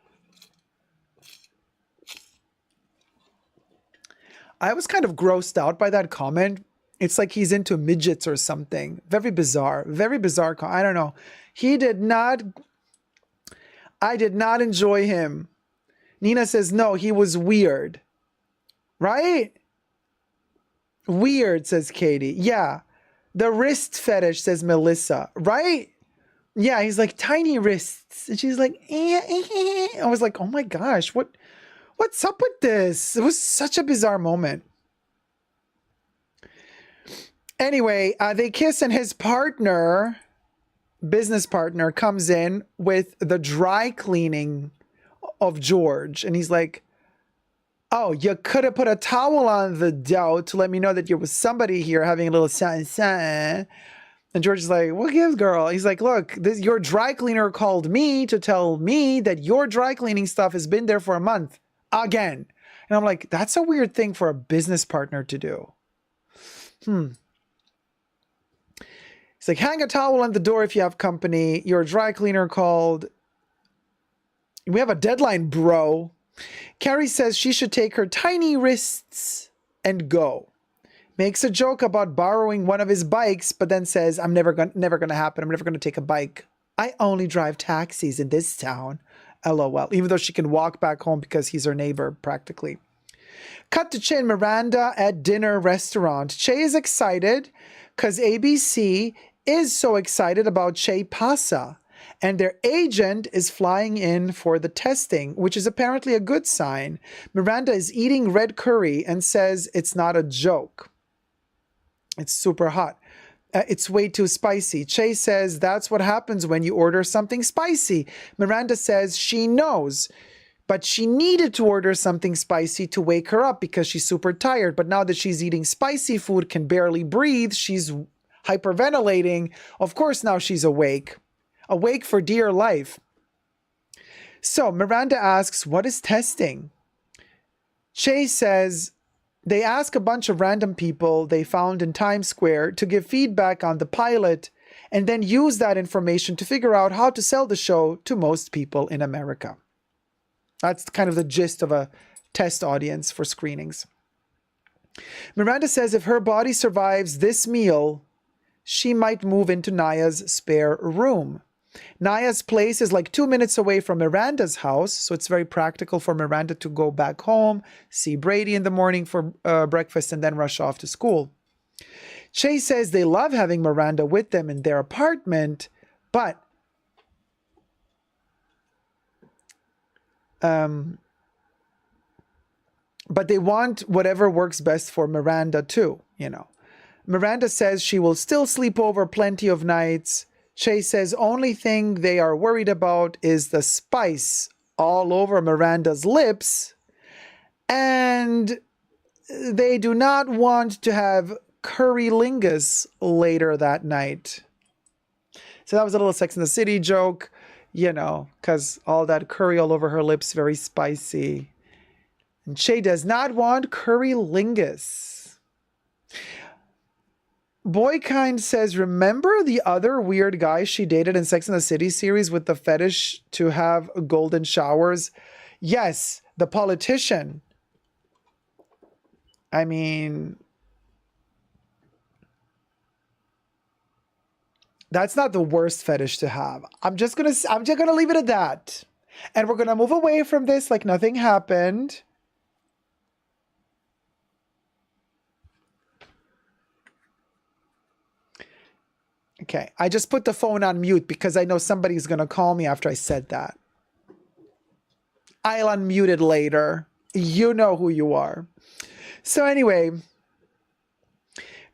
I was kind of grossed out by that comment. It's like he's into midgets or something. Very bizarre. Very bizarre. I don't know. I did not enjoy him. Nina says, no, he was weird. Right? Weird, says Katie. Yeah. The wrist fetish, says Melissa. Right? Yeah, he's like, tiny wrists. And she's like, I was like, oh my gosh, what's up with this? It was such a bizarre moment. Anyway, they kiss and his business partner, comes in with the dry cleaning of George. And he's like, oh, you could have put a towel on the dough to let me know that there was somebody here having a little something. And George is like, what gives, girl? He's like, look, your dry cleaner called me to tell me that your dry cleaning stuff has been there for a month again. And I'm like, that's a weird thing for a business partner to do. It's like, hang a towel on the door if you have company. Your dry cleaner called. We have a deadline, bro. Carrie says she should take her tiny wrists and go. Makes a joke about borrowing one of his bikes, but then says, I'm never gonna happen. I'm never gonna take a bike. I only drive taxis in this town. LOL. Even though she can walk back home because he's her neighbor, practically. Cut to Che and Miranda at dinner restaurant. Che is excited because ABC is so excited about Che Pasa. And their agent is flying in for the testing, which is apparently a good sign. Miranda is eating red curry and says it's not a joke. It's super hot. It's way too spicy. Che says that's what happens when you order something spicy. Miranda says she knows, but she needed to order something spicy to wake her up because she's super tired. But now that she's eating spicy food, can barely breathe, she's hyperventilating. Of course, now she's awake. Awake for dear life. So Miranda asks, what is testing? Che says they ask a bunch of random people they found in Times Square to give feedback on the pilot and then use that information to figure out how to sell the show to most people in America. That's kind of the gist of a test audience for screenings. Miranda says if her body survives this meal, she might move into Naya's spare room. Naya's place is like 2 minutes away from Miranda's house, so it's very practical for Miranda to go back home, see Brady in the morning for breakfast, and then rush off to school. Che says they love having Miranda with them in their apartment, but they want whatever works best for Miranda too, Miranda says she will still sleep over plenty of nights. Che says only thing they are worried about is the spice all over Miranda's lips, and they do not want to have currylingus later that night. So that was a little Sex in the City joke, because all that curry all over her lips, very spicy. And Che does not want currylingus. Boykind says, remember the other weird guy she dated in Sex and the City series with the fetish to have golden showers? Yes, the politician. I mean, that's not the worst fetish to have. I'm just gonna leave it at that. And we're gonna move away from this like nothing happened. Okay, I just put the phone on mute because I know somebody's going to call me after I said that. I'll unmute it later. You know who you are. So anyway,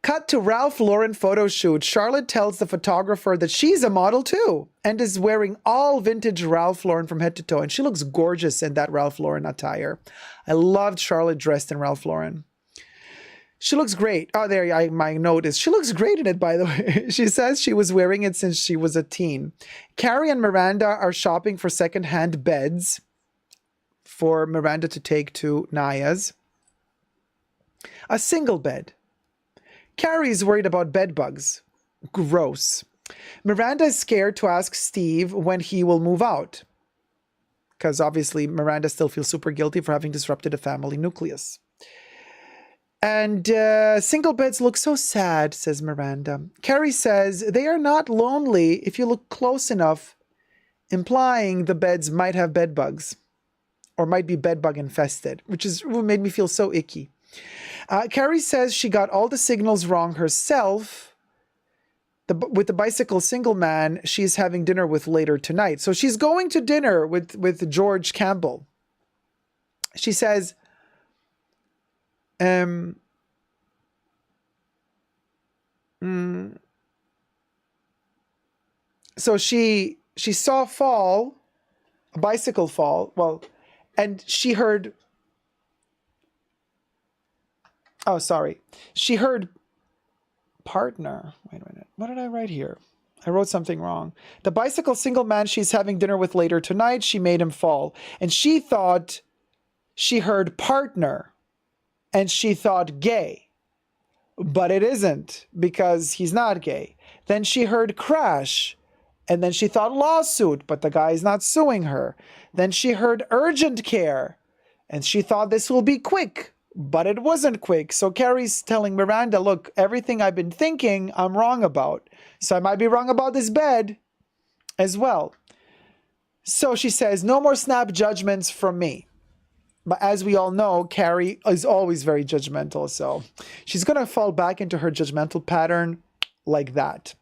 cut to Ralph Lauren photo shoot. Charlotte tells the photographer that she's a model too and is wearing all vintage Ralph Lauren from head to toe. And she looks gorgeous in that Ralph Lauren attire. I loved Charlotte dressed in Ralph Lauren. She looks great. Oh, there, my note is, she looks great in it, by the way. She says she was wearing it since she was a teen. Carrie and Miranda are shopping for secondhand beds. for Miranda to take to Naya's. A single bed. Carrie's worried about bed bugs. Gross. Miranda is scared to ask Steve when he will move out, because obviously Miranda still feels super guilty for having disrupted a family nucleus. And single beds look so sad, says Miranda. Carrie says they are not lonely if you look close enough, implying the beds might have bed bugs or might be bed bug infested, which made me feel so icky. Carrie says she got all the signals wrong herself. With the bicycle single man she's having dinner with later tonight. So she's going to dinner with George Campbell. She says, so she saw a bicycle fall, well, and she heard, she heard partner. Wait a minute. What did I write here? I wrote something wrong. The bicycle single man she's having dinner with later tonight, she made him fall. And she thought she heard partner. And she thought gay. But it isn't, because he's not gay. Then she heard crash. And then she thought lawsuit, but the guy's not suing her. Then she heard urgent care. And she thought this will be quick. But it wasn't quick. So Carrie's telling Miranda, look, everything I've been thinking, I'm wrong about. So I might be wrong about this bed as well. So she says, no more snap judgments from me. But as we all know, Carrie is always very judgmental. So she's going to fall back into her judgmental pattern like that.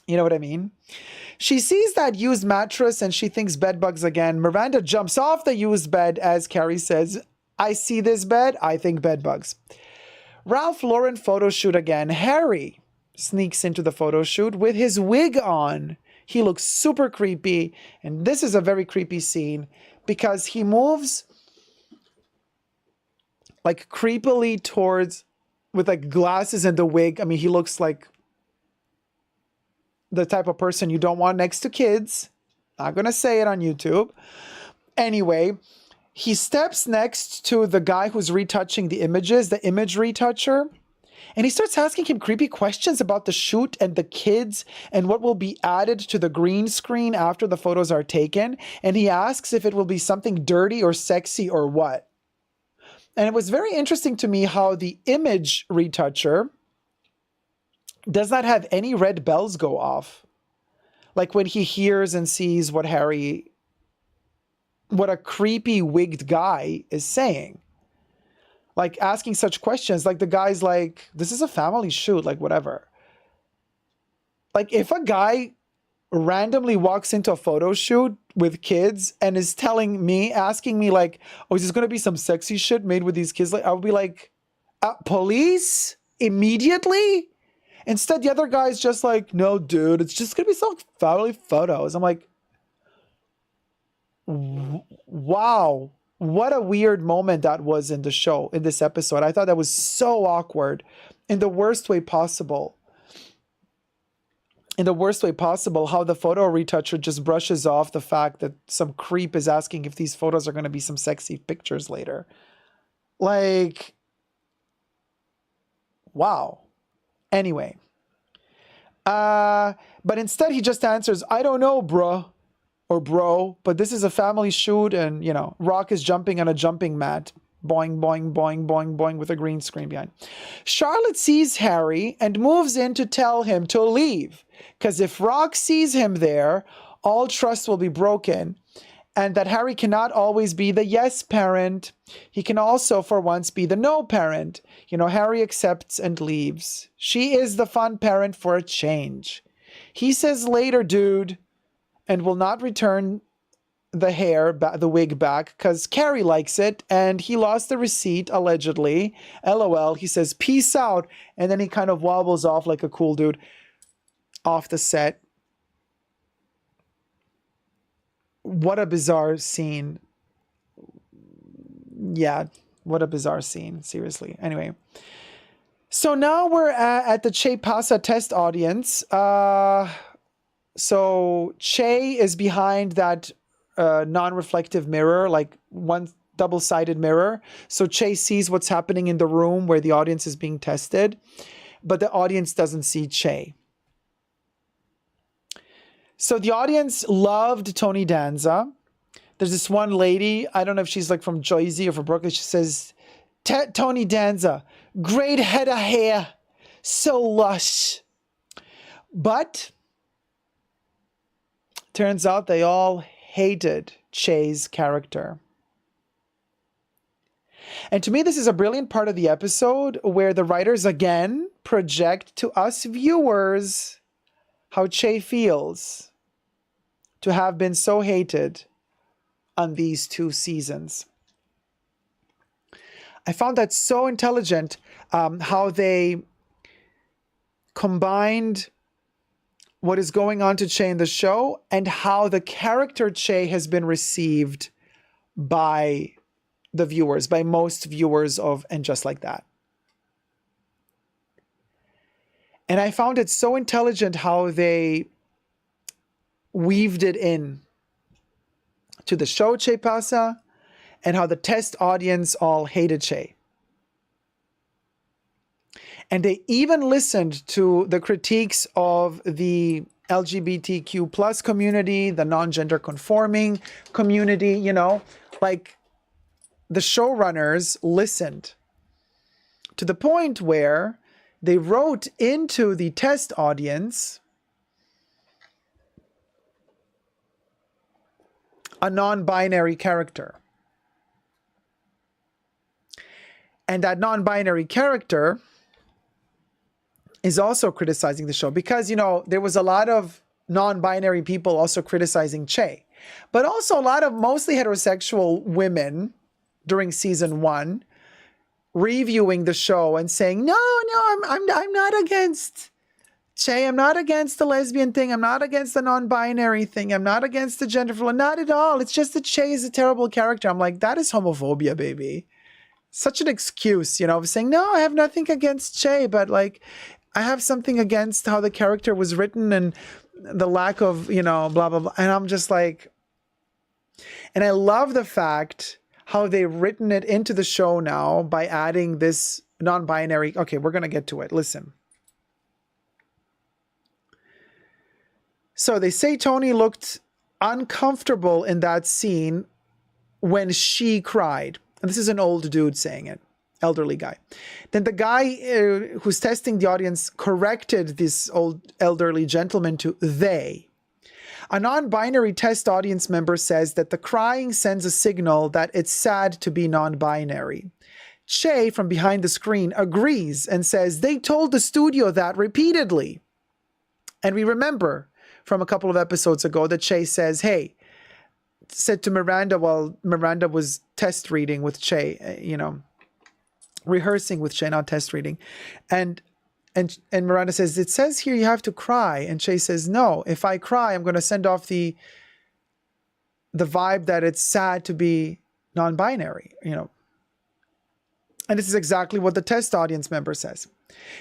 You know what I mean? She sees that used mattress and she thinks bed bugs again. Miranda jumps off the used bed as Carrie says, I see this bed, I think bed bugs. Ralph Lauren photo shoot again. Harry sneaks into the photo shoot with his wig on. He looks super creepy. And this is a very creepy scene because he moves like creepily towards, with like glasses and the wig. I mean, he looks like the type of person you don't want next to kids. Not gonna say it on YouTube. Anyway, he steps next to the guy who's retouching the images, the image retoucher, and he starts asking him creepy questions about the shoot and the kids and what will be added to the green screen after the photos are taken. And he asks if it will be something dirty or sexy or what. And it was very interesting to me how the image retoucher does not have any red bells go off. Like when he hears and sees what a creepy wigged guy is saying. Like asking such questions, like the guy's like, this is a family shoot, like whatever. Like if a guy randomly walks into a photo shoot with kids and is asking me like, oh, is this going to be some sexy shit made with these kids? Like, I would be like, police immediately? Instead, the other guy's just like, no, dude, it's just going to be some family photos. I'm like, wow, what a weird moment that was in the show, in this episode. I thought that was so awkward in the worst way possible. In the worst way possible, how the photo retoucher just brushes off the fact that some creep is asking if these photos are going to be some sexy pictures later. Like, wow. Anyway. But instead he just answers, I don't know, bruh. Or bro, but this is a family shoot and, you know, Rock is jumping on a jumping mat. Boing, boing, boing, boing, boing with a green screen behind. Charlotte sees Harry and moves in to tell him to leave. Because if Rock sees him there, all trust will be broken. And that Harry cannot always be the yes parent. He can also, for once, be the no parent. You know, Harry accepts and leaves. She is the fun parent for a change. He says later, dude, and will not return the wig back because Carrie likes it and he lost the receipt, allegedly. LOL. He says, peace out. And then he kind of wobbles off like a cool dude off the set. What a bizarre scene. Yeah, what a bizarre scene. Seriously. Anyway. So now we're at the Che Pasa test audience. So Che is behind that non-reflective mirror, like one double-sided mirror. So Che sees what's happening in the room where the audience is being tested, but the audience doesn't see Che. So the audience loved Tony Danza. There's this one lady, I don't know if she's like from Jersey or from Brooklyn, she says, Tony Danza, great head of hair, so lush. But turns out they all hated Che's character. And to me, this is a brilliant part of the episode where the writers again project to us viewers how Che feels to have been so hated on these 2 seasons. I found that so intelligent, how they combined what is going on to Che in the show and how the character Che has been received by the viewers, by most viewers of And Just Like That. And I found it so intelligent how they weaved it in to the show Che Pasa and how the test audience all hated Che. And they even listened to the critiques of the LGBTQ plus community, the non-gender conforming community, you know, like the showrunners listened to the point where they wrote into the test audience a non-binary character. And that non-binary character is also criticizing the show because, you know, there was a lot of non-binary people also criticizing Che, but also a lot of mostly heterosexual women during season 1 reviewing the show and saying, no, I'm not against Che. I'm not against the lesbian thing. I'm not against the non-binary thing. I'm not against the gender fluid. Not at all. It's just that Che is a terrible character. I'm like, that is homophobia, baby. Such an excuse, you know, of saying, no, I have nothing against Che, but like, I have something against how the character was written and the lack of, you know, blah, blah, blah. And I'm just like, and I love the fact how they've written it into the show now by adding this non-binary. Okay, we're going to get to it. Listen. So they say Tony looked uncomfortable in that scene when she cried. And this is an old dude saying it, elderly guy. Then the guy who's testing the audience corrected this old elderly gentleman to they. A non-binary test audience member says that the crying sends a signal that it's sad to be non-binary. Che, from behind the screen, agrees and says they told the studio that repeatedly. And we remember from a couple of episodes ago that Che says, hey, said to Miranda while Miranda was test reading with Che, you know, rehearsing with Che, not test reading. And Miranda says, it says here you have to cry. And Che says, no, if I cry, I'm going to send off the vibe that it's sad to be non-binary, you know. And this is exactly what the test audience member says.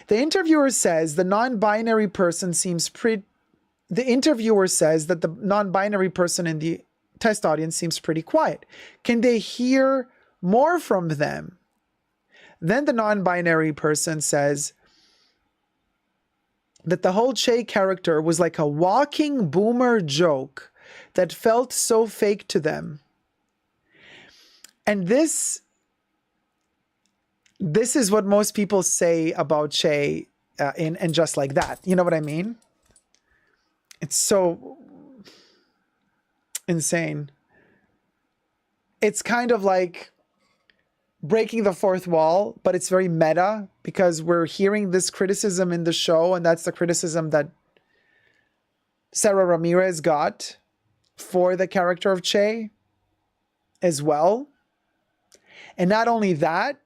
The interviewer says the non-binary person seems the interviewer says that the non-binary person in the test audience seems pretty quiet. Can they hear more from them? Then the non-binary person says that the whole Che character was like a walking boomer joke that felt so fake to them. And this is what most people say about Che in And Just Like That. You know what I mean? It's so insane. It's kind of like breaking the fourth wall, but it's very meta because we're hearing this criticism in the show, and that's the criticism that Sarah Ramirez got for the character of Che as well. And not only that,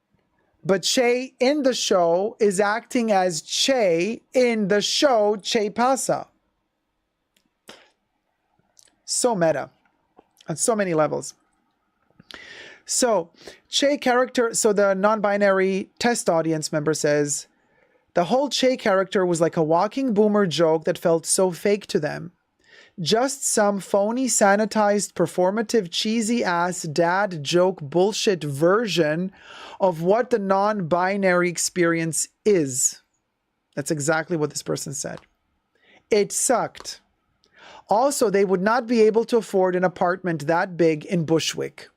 but Che in the show is acting as Che in the show Che Pasa. So meta on so many levels. So Che character, so the non-binary test audience member says, the whole Che character was like a walking boomer joke that felt so fake to them. just some phony, sanitized, performative, cheesy-ass dad joke bullshit version of what the non-binary experience is. That's exactly what this person said. It sucked. Also, they would not be able to afford an apartment that big in Bushwick.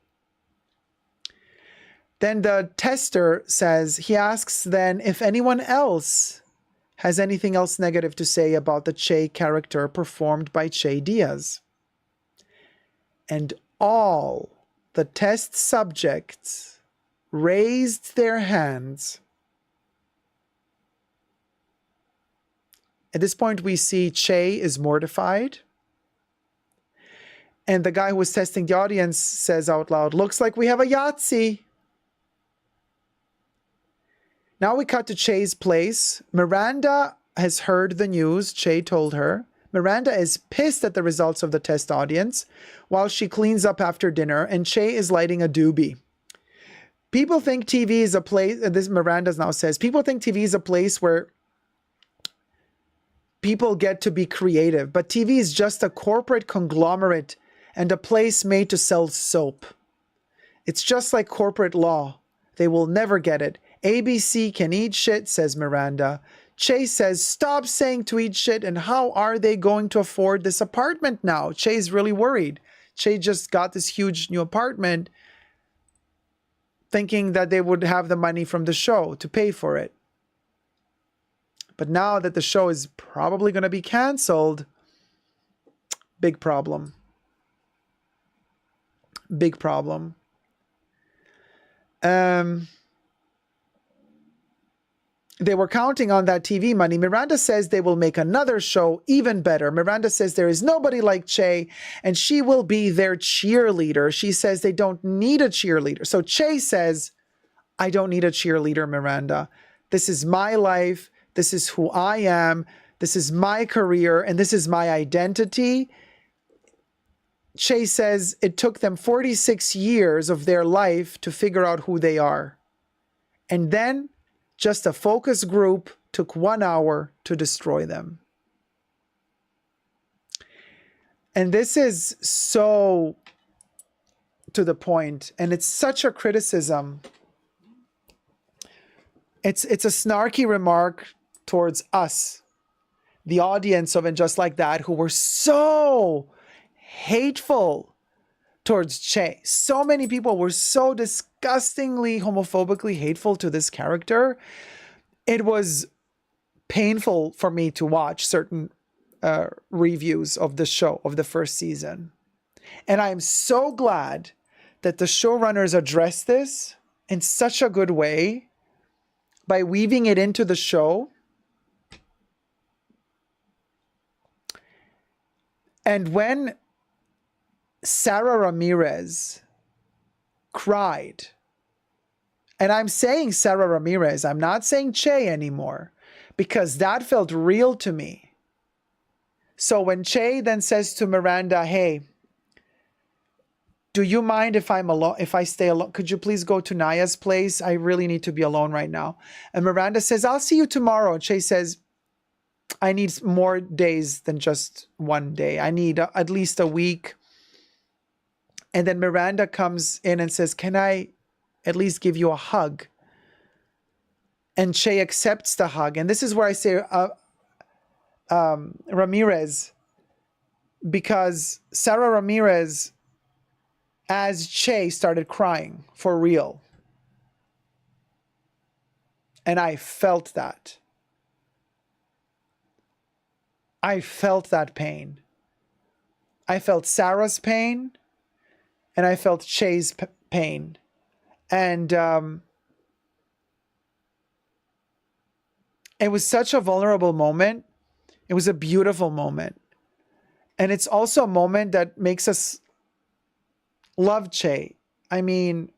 Then the tester says, he asks then if anyone else has anything else negative to say about the Che character performed by Che Diaz. And all the test subjects raised their hands. At this point, we see Che is mortified. And the guy who was testing the audience says out loud, looks like we have a Yahtzee. Now we cut to Che's place. Miranda has heard the news. Che told her. Miranda is pissed at the results of the test audience while she cleans up after dinner, and Che is lighting a doobie. People think TV is a place, this Miranda now says, people think TV is a place where people get to be creative, but TV is just a corporate conglomerate and a place made to sell soap. It's just like corporate law. They will never get it. ABC can eat shit, says Miranda. Che says, stop saying to eat shit, and how are they going to afford this apartment now? Che's really worried. Che just got this huge new apartment thinking that they would have the money from the show to pay for it. But now that the show is probably going to be canceled, big problem. Big problem. They were counting on that TV money. Miranda says they will make another show even better. Miranda says there is nobody like Che, and she will be their cheerleader. She says they don't need a cheerleader. So Che says, I don't need a cheerleader, Miranda. This is my life. This is who I am. This is my career, and this is my identity. Che says it took them 46 years of their life to figure out who they are. And then just a focus group took 1 hour to destroy them. And this is so to the point, and it's such a criticism. It's a snarky remark towards us, the audience of And Just Like That, who were so hateful towards Che. So many people were so disgustingly, homophobically hateful to this character. It was painful for me to watch certain reviews of the show, of the first season. And I'm so glad that the showrunners addressed this in such a good way by weaving it into the show. And when Sara Ramirez cried, and I'm saying Sara Ramirez, I'm not saying Che anymore, because that felt real to me. So when Che then says to Miranda, hey, do you mind if I'm alone, if I stay alone? Could you please go to Naya's place? I really need to be alone right now. And Miranda says, I'll see you tomorrow. And Che says, I need more days than just one day. I need at least a week. And then Miranda comes in and says, can I at least give you a hug? And Che accepts the hug. And this is where I say Ramirez, because Sara Ramirez, as Che, started crying for real. And I felt that. I felt that pain. I felt Sarah's pain, and I felt Che's pain. And it was such a vulnerable moment. It was a beautiful moment. And it's also a moment that makes us love Che. I mean,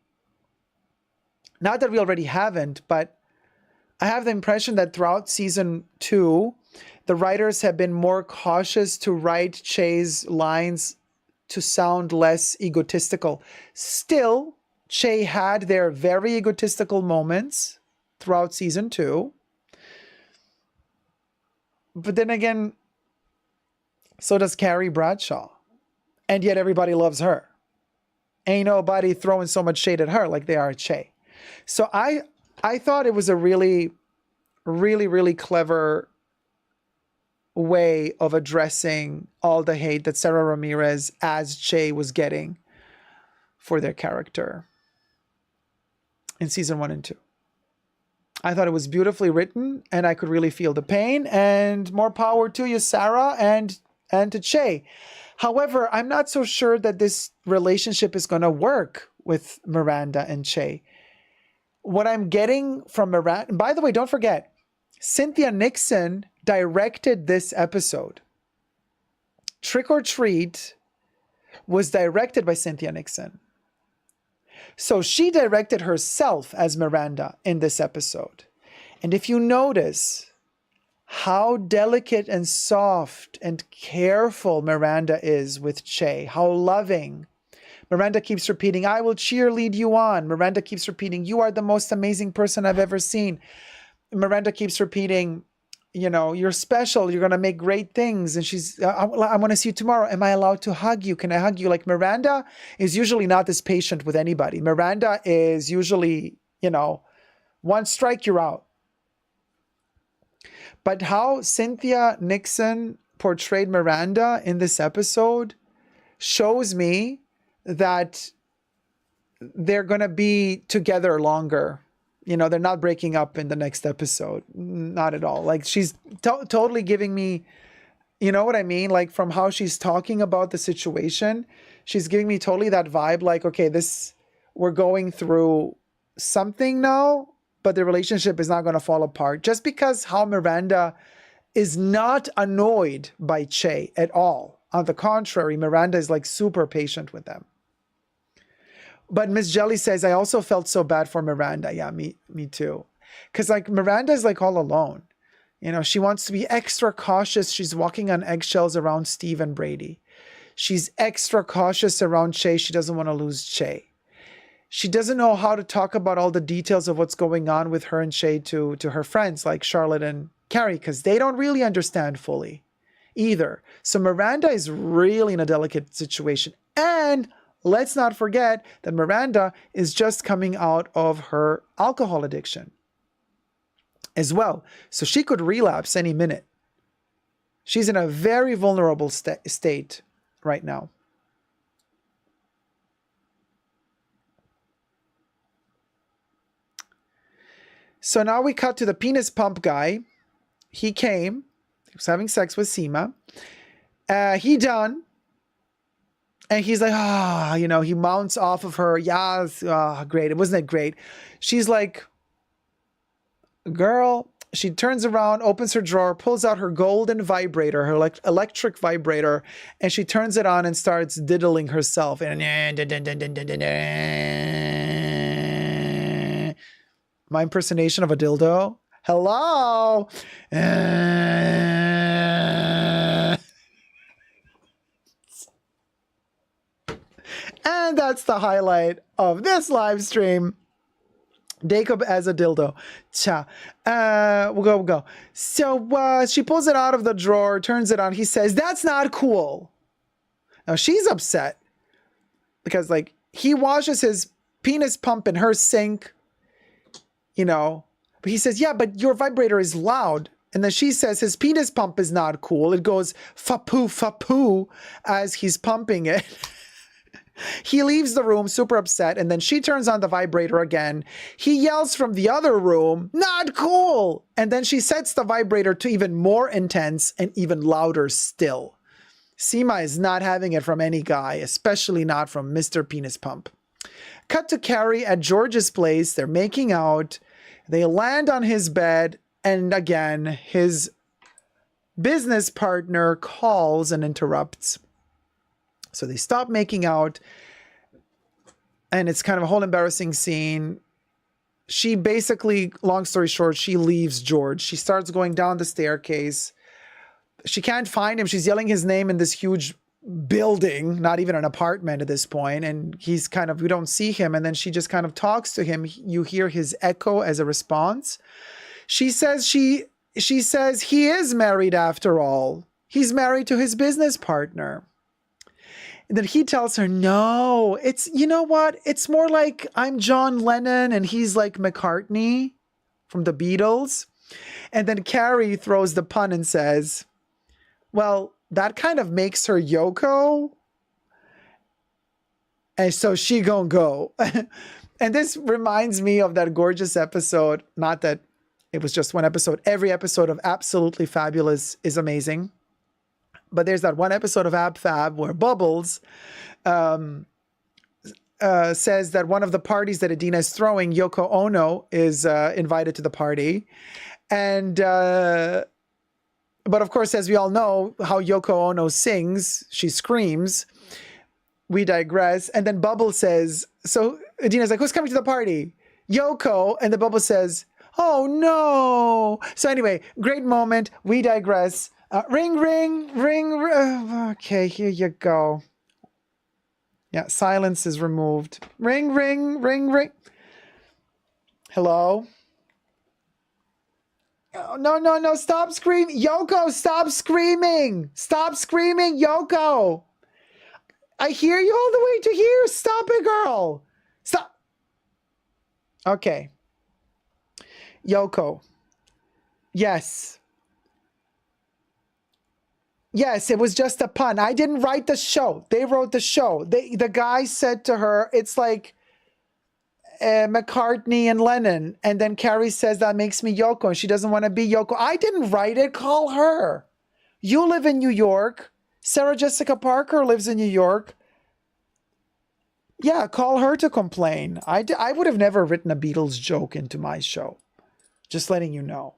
not that we already haven't, but I have the impression that throughout season 2, the writers have been more cautious to write Che's lines to sound less egotistical. Still, Che had their very egotistical moments throughout season 2. But then again, So does Carrie Bradshaw. And yet everybody loves her. Ain't nobody throwing so much shade at her like they are at Che. So I thought it was a really, really, really clever way of addressing all the hate that Sarah Ramirez as Che was getting for their character in season 1 and 2. I thought it was beautifully written, and I could really feel the pain, and more power to you, Sarah, and to Che. However, I'm not so sure that this relationship is going to work with Miranda and Che. What I'm getting from Miranda, and by the way, don't forget, Cynthia Nixon directed this episode. Trick or Treat was directed by Cynthia Nixon. So she directed herself as Miranda in this episode. And if you notice how delicate and soft and careful Miranda is with Che, how loving. Miranda keeps repeating, I will cheerlead you on. Miranda keeps repeating, you are the most amazing person I've ever seen. Miranda keeps repeating, you know, you're special. You're going to make great things. And she's, I want to see you tomorrow. Am I allowed to hug you? Can I hug you? Like Miranda is usually not this patient with anybody. Miranda is usually, you know, one strike, you're out. But how Cynthia Nixon portrayed Miranda in this episode shows me that they're going to be together longer. You know, they're not breaking up in the next episode. Not at all. Like she's totally giving me, you know what I mean? Like from how she's talking about the situation, she's giving me totally that vibe. Like, okay, we're going through something now, but the relationship is not going to fall apart. Just because how Miranda is not annoyed by Che at all. On the contrary, Miranda is like super patient with them. But Miss Jelly says, I also felt so bad for Miranda. Yeah, me too. Because like Miranda is like all alone. You know, she wants to be extra cautious. She's walking on eggshells around Steve and Brady. She's extra cautious around Che. She doesn't want to lose Che. She doesn't know how to talk about all the details of what's going on with her and Che to her friends like Charlotte and Carrie, because they don't really understand fully either. So Miranda is really in a delicate situation. And let's not forget that Miranda is just coming out of her alcohol addiction as well. So she could relapse any minute. She's in a very vulnerable state right now. So now we cut to the penis pump guy. He came. He was having sex with Seema. He done. And he's like, you know, he mounts off of her. Yes, great. Wasn't it great? She's like, girl. She turns around, opens her drawer, pulls out her golden vibrator, her electric vibrator, and she turns it on and starts diddling herself. My impersonation of a dildo. Hello. And that's the highlight of this live stream. Jacob as a dildo. Cha. We'll go. So she pulls it out of the drawer, turns it on. He says, that's not cool. Now she's upset because like he washes his penis pump in her sink, you know, but he says, yeah, but your vibrator is loud. And then she says his penis pump is not cool. It goes fa-poo, fa-poo as he's pumping it. He leaves the room super upset, and then she turns on the vibrator again. He yells from the other room, not cool! And then she sets the vibrator to even more intense and even louder still. Seema is not having it from any guy, especially not from Mr. Penis Pump. Cut to Carrie at George's place. They're making out. They land on his bed, and again, his business partner calls and interrupts. So they stop making out, and it's kind of a whole embarrassing scene. She basically, long story short, she leaves George. She starts going down the staircase. She can't find him. She's yelling his name in this huge building, not even an apartment at this point. And he's kind of, we don't see him. And then she just kind of talks to him. You hear his echo as a response. She says he is married after all. He's married to his business partner. And then he tells her, no, it's, you know what? It's more like I'm John Lennon and he's like McCartney from the Beatles. And then Carrie throws the pun and says, well, that kind of makes her Yoko. And so she gonna go. And this reminds me of that gorgeous episode. Not that it was just one episode. Every episode of Absolutely Fabulous is amazing. But there's that one episode of Ab Fab where Bubbles says that one of the parties that Adina is throwing, Yoko Ono is invited to the party. And, but of course, as we all know, how Yoko Ono sings, she screams. We digress. And then Bubbles says, so Adina's like, who's coming to the party? Yoko. And the Bubbles says, oh no. So anyway, great moment. We digress. Ring, ring, ring. Okay, here you go. Yeah, silence is removed. Ring, ring, ring, ring. Hello? Oh, no, no, no. Stop screaming. Yoko, stop screaming. Stop screaming, Yoko. I hear you all the way to here. Stop it, girl. Stop. Okay. Yoko. Yes. Yes, it was just a pun. I didn't write the show. They wrote the show. The guy said to her, it's like McCartney and Lennon. And then Carrie says that makes me Yoko and she doesn't want to be Yoko. I didn't write it. Call her. You live in New York. Sarah Jessica Parker lives in New York. Yeah, call her to complain. I would have never written a Beatles joke into my show. Just letting you know.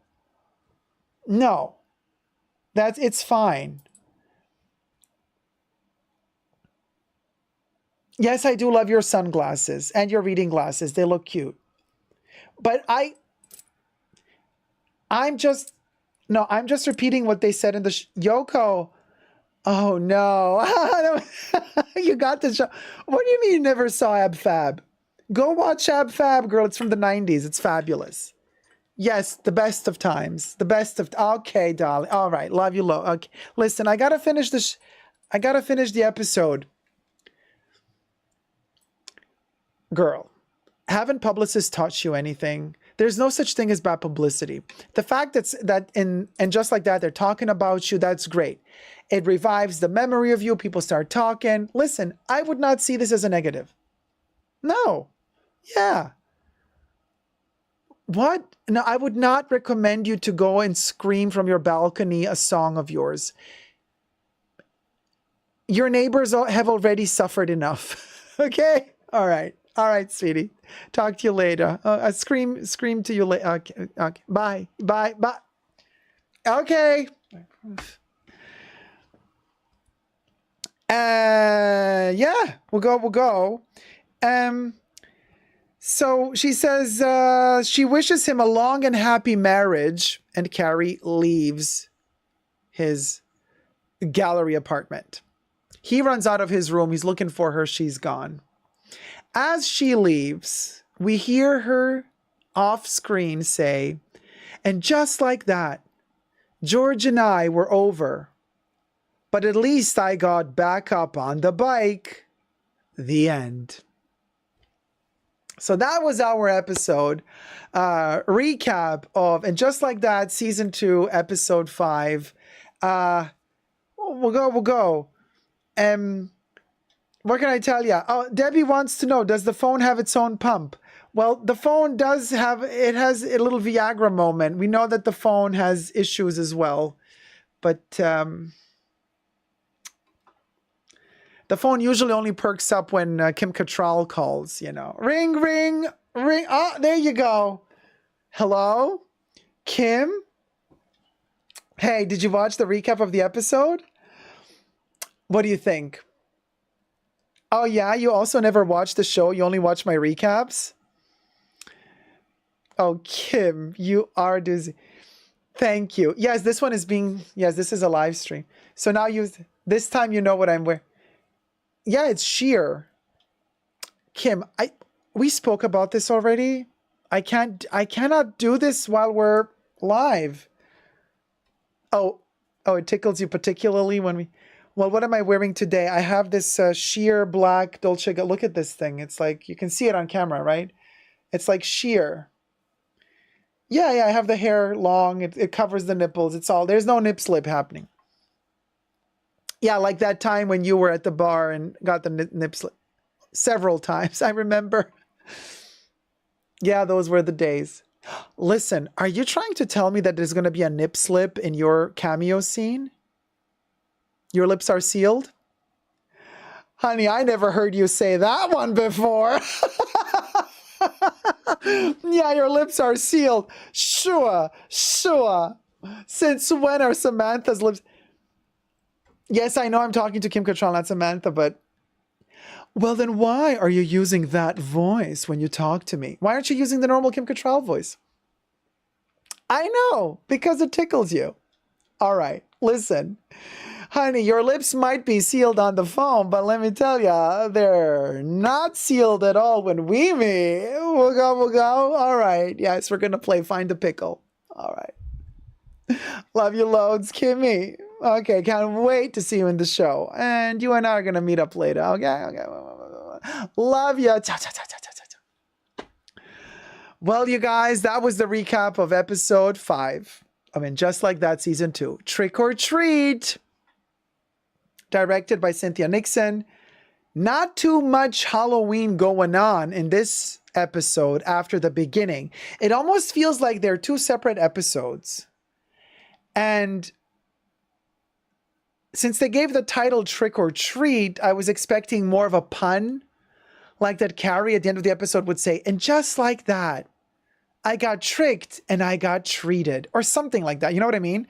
No. It's fine. Yes, I do love your sunglasses and your reading glasses. They look cute. But I'm just repeating what they said in the Yoko. Oh no. You got the show. What do you mean you never saw Ab Fab? Go watch Ab Fab, girl. It's from the 90s. It's fabulous. Yes, the best of times. The best of... Okay, darling. All right. Love you, low. Okay. Listen, I got to finish this. I got to finish the episode. Girl, haven't publicists taught you anything? There's no such thing as bad publicity. The fact and just like that, they're talking about you, that's great. It revives the memory of you. People start talking. Listen, I would not see this as a negative. No. Yeah. What? No, I would not recommend you to go and scream from your balcony a song of yours. Your neighbors have already suffered enough. Okay? All right. All right, sweetie. Talk to you later. Scream to you later. Okay, okay. Bye. Bye. Bye. Okay. Yeah, we'll go. So she says she wishes him a long and happy marriage, and Carrie leaves his gallery apartment. He runs out of his room. He's looking for her. She's gone. As she leaves, we hear her off screen say, and just like that, George and I were over, but at least I got back up on the bike. The end. So that was our episode recap of, and just like that, season 2, episode 5. We'll go. What can I tell you? Oh, Debbie wants to know, does the phone have its own pump? Well, the phone has a little Viagra moment. We know that the phone has issues as well, but the phone usually only perks up when Kim Cattrall calls, you know. Ring, ring, ring. Oh, there you go. Hello? Kim? Hey, did you watch the recap of the episode? What do you think? Oh, yeah? You also never watched the show? You only watch my recaps? Oh, Kim, you are doozy. Thank you. Yes, this is a live stream. So now this time you know what I'm wearing. Yeah, it's sheer. Kim, we spoke about this already. I cannot do this while we're live. Oh, Oh, it tickles you particularly when we... Well, what am I wearing today? I have this sheer black Dolce. Look at this thing. It's like, you can see it on camera, right? It's like sheer. Yeah, yeah, I have the hair long. It covers the nipples. It's all, there's no nip slip happening. Yeah, like that time when you were at the bar and got the nip slip. Several times, I remember. Yeah, those were the days. Listen, are you trying to tell me that there's going to be a nip slip in your cameo scene? Your lips are sealed? Honey, I never heard you say that one before. Yeah, your lips are sealed. Sure, sure. Since when are Samantha's lips... Yes, I know I'm talking to Kim Cattrall, not Samantha, but... Well, then why are you using that voice when you talk to me? Why aren't you using the normal Kim Cattrall voice? I know, because it tickles you. All right, listen. Honey, your lips might be sealed on the phone, but let me tell you, they're not sealed at all when we meet. We'll go. All right. Yes, we're going to play Find the Pickle. All right. Love you loads, Kimmy. Okay, can't wait to see you in the show. And you and I are going to meet up later. Okay. Love you. Ciao, ciao, ciao, ciao, ciao, ciao. Well, you guys, that was the recap of episode 5. I mean, Just Like That, season 2. Trick or Treat. Directed by Cynthia Nixon. Not too much Halloween going on in this episode after the beginning. It almost feels like they're 2 separate episodes. And since they gave the title Trick or Treat, I was expecting more of a pun. Like that Carrie at the end of the episode would say, and just like that, I got tricked and I got treated. Or something like that. You know what I mean?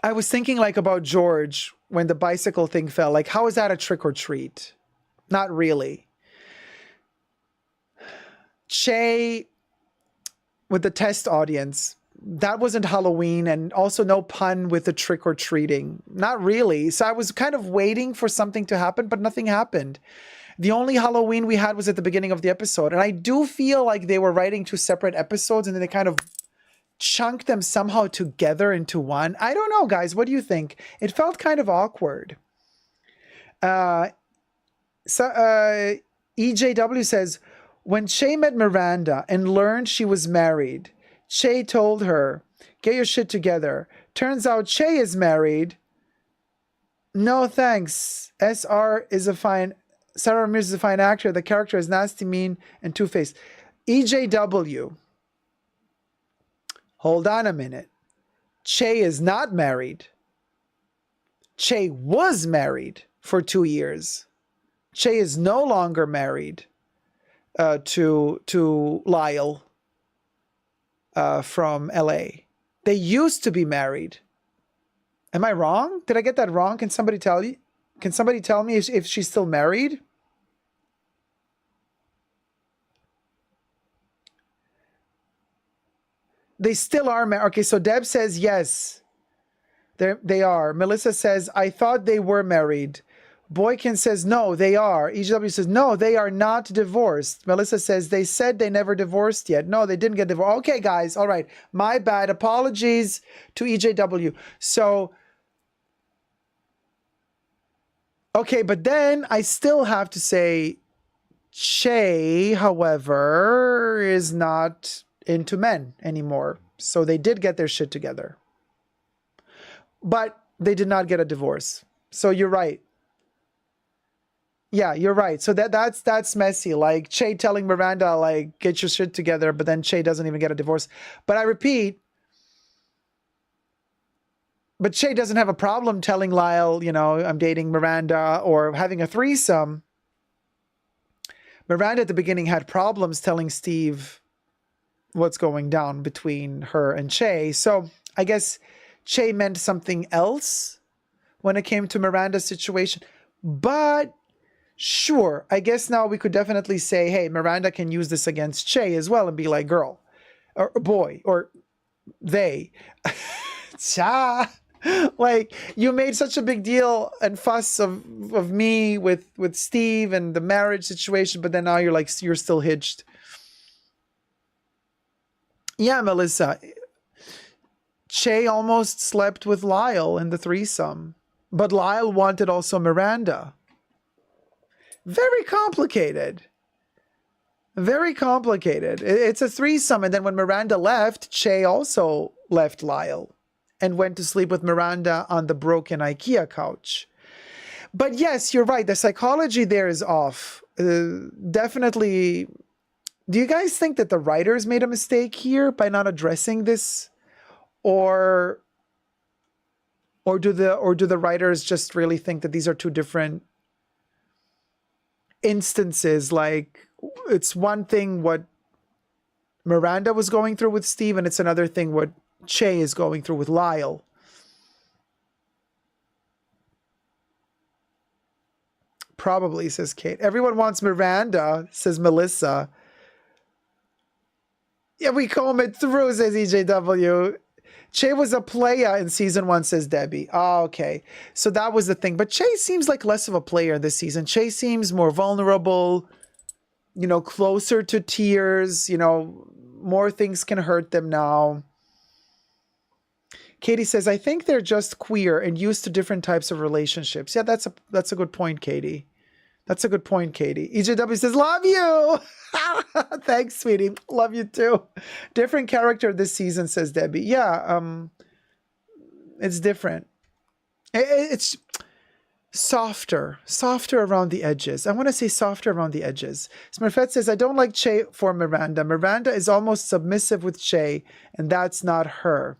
I was thinking like about George when the bicycle thing fell. Like, how is that a trick or treat? Not really. Che with the test audience. That wasn't Halloween, and also no pun with the trick or treating. Not really. So I was kind of waiting for something to happen, but nothing happened. The only Halloween we had was at the beginning of the episode. And I do feel like they were writing 2 separate episodes and then they kind of chunk them somehow together into one. I don't know, guys. What do you think? It felt kind of awkward. EJW says, when Che met Miranda and learned she was married, Che told her, get your shit together. Turns out Che is married. No thanks. Sarah Ramirez is a fine actor. The character is nasty, mean, and two-faced. EJW. Hold on a minute. Che is not married. Che was married for 2 years. Che is no longer married to Lyle from LA. They used to be married. Am I wrong? Did I get that wrong? Can somebody tell you? Can somebody tell me if she's still married? They still are married. Okay, so Deb says yes. They are. Melissa says, I thought they were married. Boykin says, no, they are. EJW says, no, they are not divorced. Melissa says, they said they never divorced yet. No, they didn't get divorced. Okay, guys. All right. My bad. Apologies to EJW. So, okay, but then I still have to say, Che, however, is not into men anymore. So they did get their shit together. But they did not get a divorce. So you're right. Yeah, you're right. So that's messy. Like Che telling Miranda, like, get your shit together, but then Che doesn't even get a divorce. But I repeat, but Che doesn't have a problem telling Lyle, you know, I'm dating Miranda or having a threesome. Miranda at the beginning had problems telling Steve what's going down between her and Che. So I guess Che meant something else when it came to Miranda's situation. But sure, I guess now we could definitely say, hey, Miranda can use this against Che as well and be like, girl, or boy, or they. Cha. Like, you made such a big deal and fuss of me with Steve and the marriage situation, but then now you're like, you're still hitched. Yeah, Melissa. Che almost slept with Lyle in the threesome, but Lyle wanted also Miranda. Very complicated. Very complicated. It's a threesome, and then when Miranda left, Che also left Lyle and went to sleep with Miranda on the broken IKEA couch. But yes, you're right. The psychology there is off. Definitely. Do you guys think that the writers made a mistake here by not addressing this? Or do the writers just really think that these are two different instances? Like, it's one thing what Miranda was going through with Steve, and it's another thing what Che is going through with Lyle. Probably, says Kate. Everyone wants Miranda, says Melissa. Yeah, we comb it through, says EJW. Che was a player in season 1, says Debbie. Oh, okay. So that was the thing. But Che seems like less of a player this season. Che seems more vulnerable, closer to tears, more things can hurt them now. Katie says, I think they're just queer and used to different types of relationships. Yeah, that's a good point, Katie. That's a good point, Katie. EJW says, love you. Thanks, sweetie. Love you too. Different character this season, says Debbie. Yeah, it's different. It's softer around the edges. I want to say softer around the edges. Smurfette says, I don't like Che for Miranda. Miranda is almost submissive with Che, and that's not her.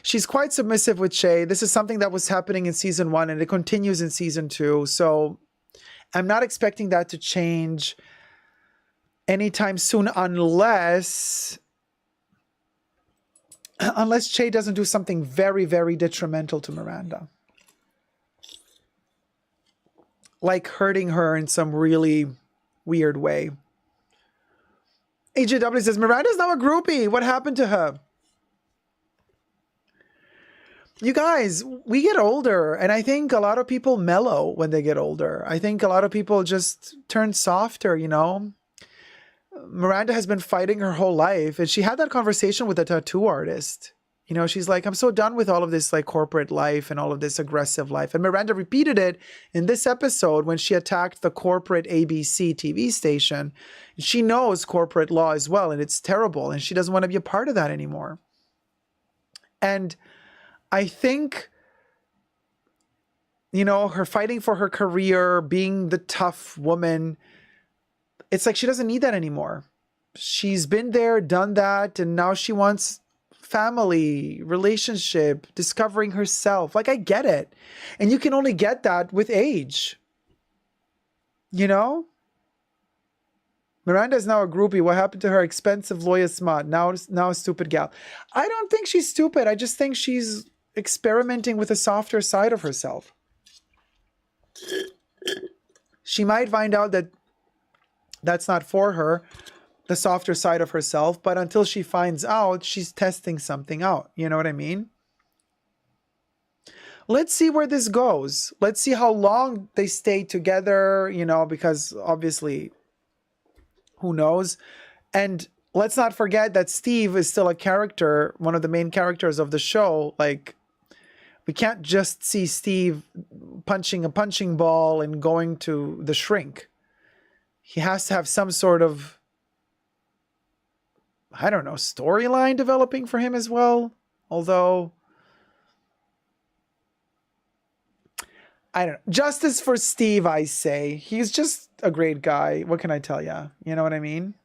She's quite submissive with Che. This is something that was happening in season 1 and it continues in season 2. So I'm not expecting that to change anytime soon unless Che doesn't do something very, very detrimental to Miranda. Like hurting her in some really weird way. AJW says, Miranda's now a groupie. What happened to her? You guys, we get older, and I think a lot of people mellow when they get older. I think a lot of people just turn softer, Miranda has been fighting her whole life, and she had that conversation with a tattoo artist. She's like, I'm so done with all of this corporate life and all of this aggressive life. And Miranda repeated it in this episode when she attacked the corporate ABC TV station. She knows corporate law as well, and it's terrible, and she doesn't want to be a part of that anymore. And I think, her fighting for her career, being the tough woman, it's like she doesn't need that anymore. She's been there, done that, and now she wants family, relationship, discovering herself. I get it. And you can only get that with age. Miranda is now a groupie. What happened to her expensive lawyer smart? Now a stupid gal. I don't think she's stupid. I just think she's experimenting with a softer side of herself. She might find out that that's not for her, the softer side of herself, but until she finds out, she's testing something out. You know what I mean? Let's see where this goes. Let's see how long they stay together, because obviously, who knows? And let's not forget that Steve is still a character, one of the main characters of the show. We can't just see Steve punching a punching ball and going to the shrink. He has to have some sort of, I don't know, storyline developing for him as well. Although, I don't know. Justice for Steve, I say. He's just a great guy. What can I tell you? You know what I mean?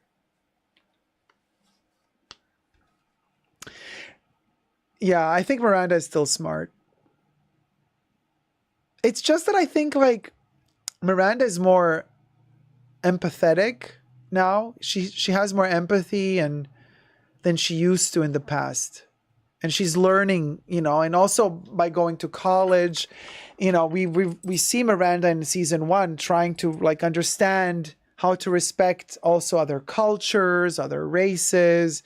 Yeah, I think Miranda is still smart. It's just that I think Miranda is more empathetic now. She has more empathy than she used to in the past. And she's learning, and also by going to college, we see Miranda in season 1 trying to understand how to respect also other cultures, other races.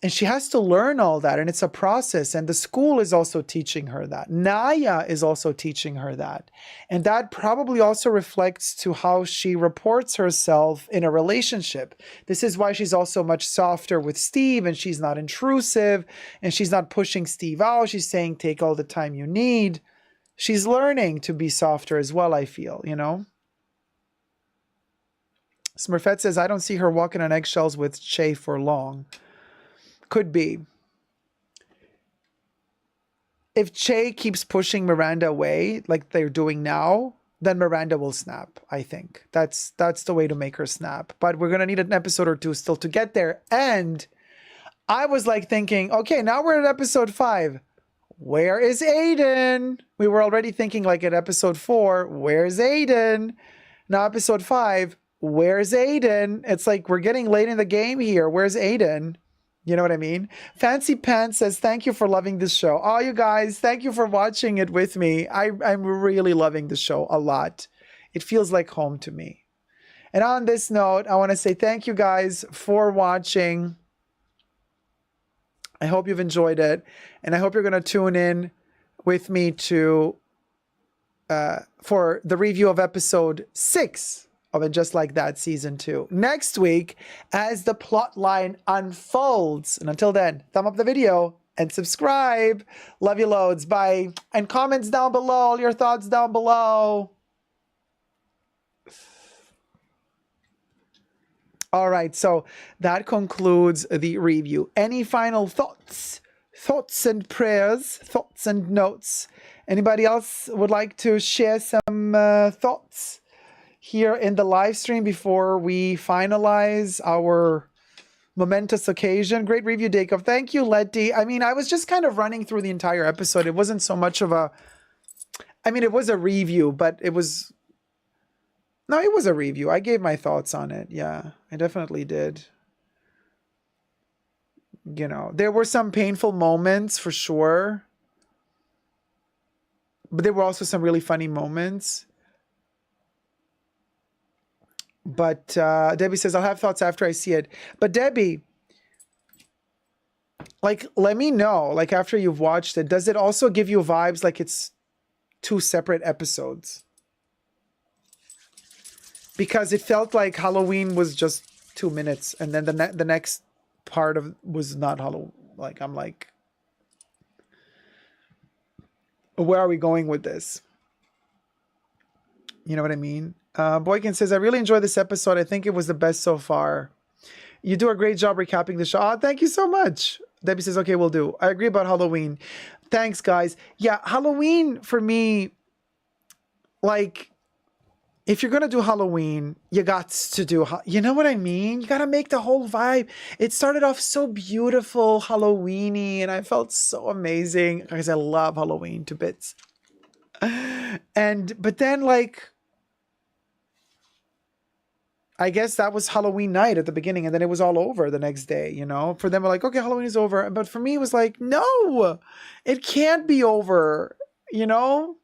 And she has to learn all that, and it's a process. And the school is also teaching her that. Naya is also teaching her that. And that probably also reflects to how she reports herself in a relationship. This is why she's also much softer with Steve, and she's not intrusive, and she's not pushing Steve out. She's saying, take all the time you need. She's learning to be softer as well, I feel, you know? Smurfette says, I don't see her walking on eggshells with Che for long. Could be. If Che keeps pushing Miranda away like they're doing now, then Miranda will snap, I think. That's the way to make her snap. But we're going to need an episode or two still to get there. And I was like thinking, okay, now we're at episode 5. Where is Aiden? We were already thinking like at episode 4, where's Aiden? Now episode 5, where's Aiden? It's like we're getting late in the game here. Where's Aiden? You know what I mean? Fancy Pants says, thank you for loving this show. Oh, you guys, thank you for watching it with me. I'm really loving the show a lot. It feels like home to me. And on this note, I want to say thank you guys for watching. I hope you've enjoyed it. And I hope you're going to tune in with me to for the review of episode 6 of And Just Like That season 2 next week as the plot line unfolds. And until then, thumb up the video and subscribe. Love you loads. Bye. And comments down below. All your thoughts down below. All right, so that concludes the review. Any final thoughts? Thoughts and prayers? Thoughts and notes? Anybody else would like to share some thoughts here in the live stream before we finalize our momentous occasion? Great review, Jacob. Thank you, Letty. I mean, I was just kind of running through the entire episode. It wasn't so much of a... I mean, it was a review, but it was... No, it was a review. I gave my thoughts on it. Yeah, I definitely did. You know, there were some painful moments for sure. But there were also some really funny moments. But Debbie says, I'll have thoughts after I see it. But Debbie, like, let me know, like, after you've watched it, does it also give you vibes like it's 2 separate episodes? Because it felt like Halloween was just 2 minutes, and then the next part of was not Halloween. Like, I'm like, where are we going with this? You know what I mean? Boykin says, I really enjoyed this episode. I think it was the best so far. You do a great job recapping the show. Oh, thank you so much. Debbie says, okay, we'll do. I agree about Halloween. Thanks, guys. Yeah, Halloween for me, like, if you're going to do Halloween, you got to do, you know what I mean? You got to make the whole vibe. It started off so beautiful, Halloween-y, and I felt so amazing because I love Halloween to bits. But then, like, I guess that was Halloween night at the beginning, and then it was all over the next day, you know? For them, we're like, okay, Halloween is over. But for me, it was like, no, it can't be over, you know?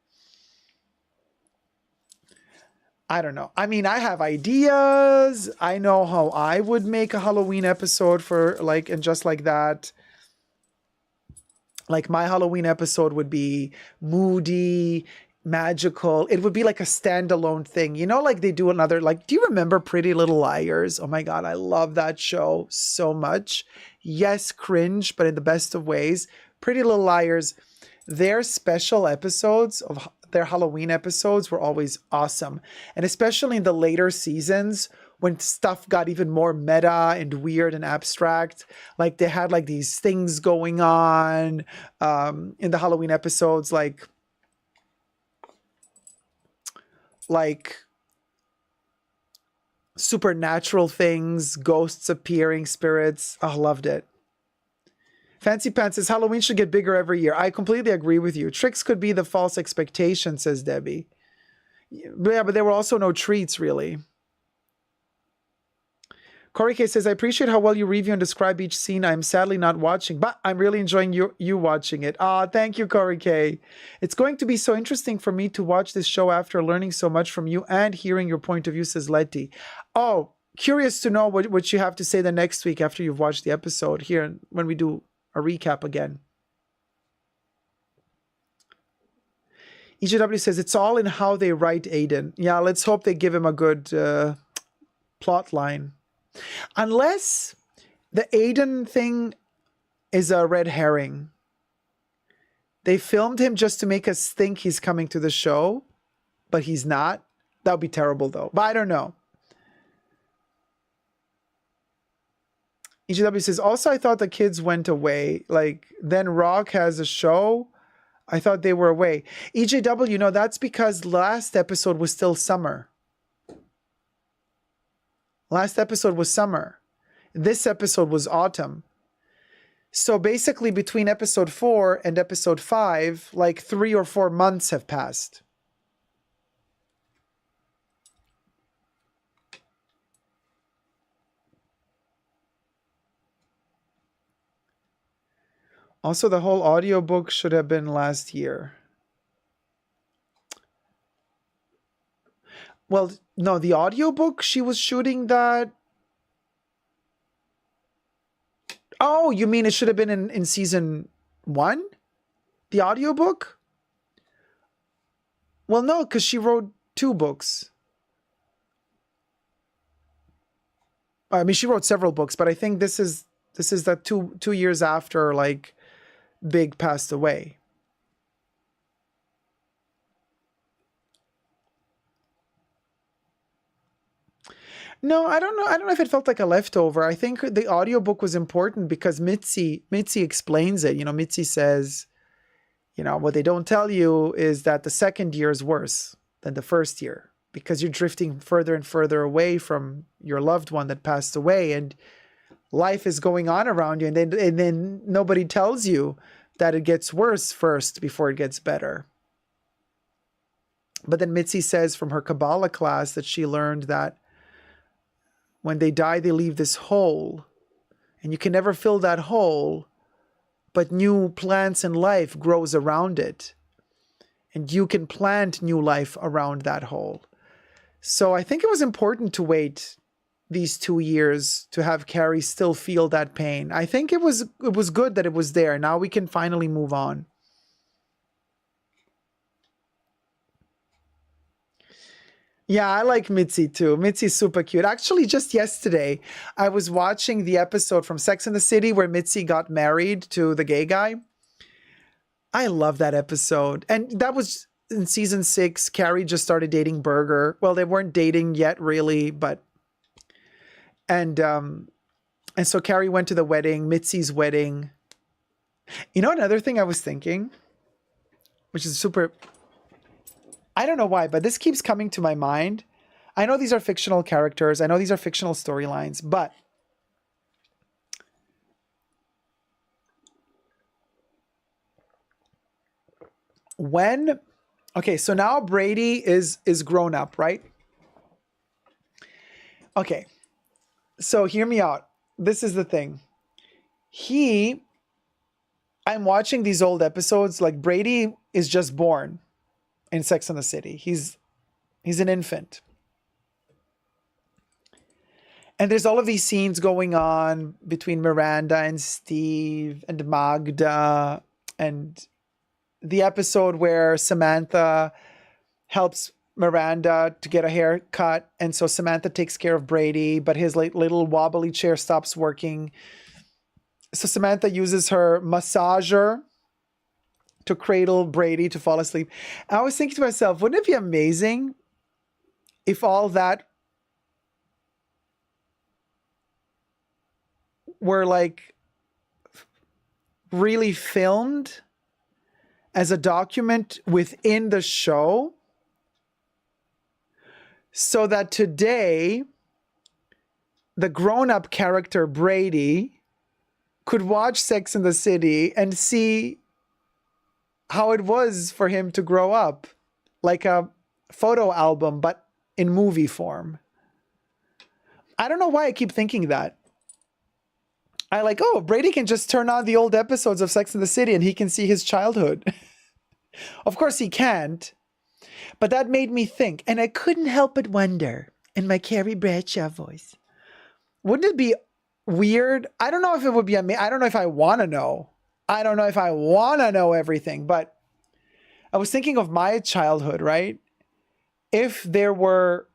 I don't know. I mean, I have ideas. I know how I would make a Halloween episode for, like, And Just Like That. Like, my Halloween episode would be moody, magical. It would be like a standalone thing. You know, like they do another, like, do you remember Pretty Little Liars? Oh my God, I love that show so much. Yes, cringe, but in the best of ways. Pretty Little Liars, their special episodes of their Halloween episodes were always awesome. And especially in the later seasons when stuff got even more meta and weird and abstract, like they had like these things going on in the Halloween episodes, like supernatural things, ghosts appearing, spirits. Oh, loved it. Fancy Pants says, Halloween should get bigger every year. I completely agree with you. Tricks could be the false expectation, says Debbie. Yeah, but there were also no treats, really. Corey K says, I appreciate how well you review and describe each scene. I'm sadly not watching, but I'm really enjoying you watching it. Ah, thank you, Corey K. It's going to be so interesting for me to watch this show after learning so much from you and hearing your point of view, says Letty. Oh, curious to know what you have to say the next week after you've watched the episode here when we do a recap again. EJW says it's all in how they write Aiden. Yeah, let's hope they give him a good plot line. Unless the Aiden thing is a red herring. They filmed him just to make us think he's coming to the show, but he's not. That would be terrible though. But I don't know. EJW says, also I thought the kids went away. Like, then Rock has a show. I thought they were away. EJW, no, that's because last episode was still summer. Last episode was summer. This episode was autumn. So basically between episode 4 and episode 5, like 3 or 4 months have passed. Also, the whole audiobook should have been last year. Well, no, the audiobook, she was shooting that. Oh, you mean it should have been in season 1? The audiobook? Well, no, because she wrote 2 books. I mean, she wrote several books, but I think this is the 2 years after, like, Big passed away. No, I don't know. I don't know if it felt like a leftover. I think the audiobook was important because Mitzi explains it. You know, Mitzi says, you know, what they don't tell you is that the second year is worse than the first year because you're drifting further and further away from your loved one that passed away, and life is going on around you, and then nobody tells you that it gets worse first before it gets better. But then Mitzi says from her Kabbalah class that she learned that when they die, they leave this hole, and you can never fill that hole, but new plants and life grows around it, and you can plant new life around that hole. So I think it was important to wait these 2 years to have Carrie still feel that pain. I think it was good that it was there. Now we can finally move on. Yeah, I like Mitzi too. Mitzi's super cute. Actually, just yesterday, I was watching the episode from Sex and the City where Mitzi got married to the gay guy. I love that episode. And that was in season 6. Carrie just started dating Berger. Well, they weren't dating yet really, but and so Carrie went to the wedding, Mitzi's wedding. You know, another thing I was thinking, which is super, I don't know why, but this keeps coming to my mind. I know these are fictional characters. I know these are fictional storylines, but okay, so now Brady is grown up, right? Okay. So hear me out. This is the thing. I'm watching these old episodes, like Brady is just born in Sex and the City. He's an infant. And there's all of these scenes going on between Miranda and Steve and Magda, and the episode where Samantha helps Miranda to get a haircut, and so Samantha takes care of Brady, but his little wobbly chair stops working. So Samantha uses her massager to cradle Brady to fall asleep. I was thinking to myself, wouldn't it be amazing if all that were like really filmed as a document within the show, so that today the grown-up character Brady could watch Sex and the City and see how it was for him to grow up, like a photo album, but in movie form. I don't know why I keep thinking that. I like, oh, Brady can just turn on the old episodes of Sex and the City and he can see his childhood. Of course he can't, but that made me think, and I couldn't help but wonder in my Carrie Bradshaw voice. Wouldn't it be weird? I don't know if it would be I don't know if I want to know. I don't know if I want to know everything, but I was thinking of my childhood, right? If there were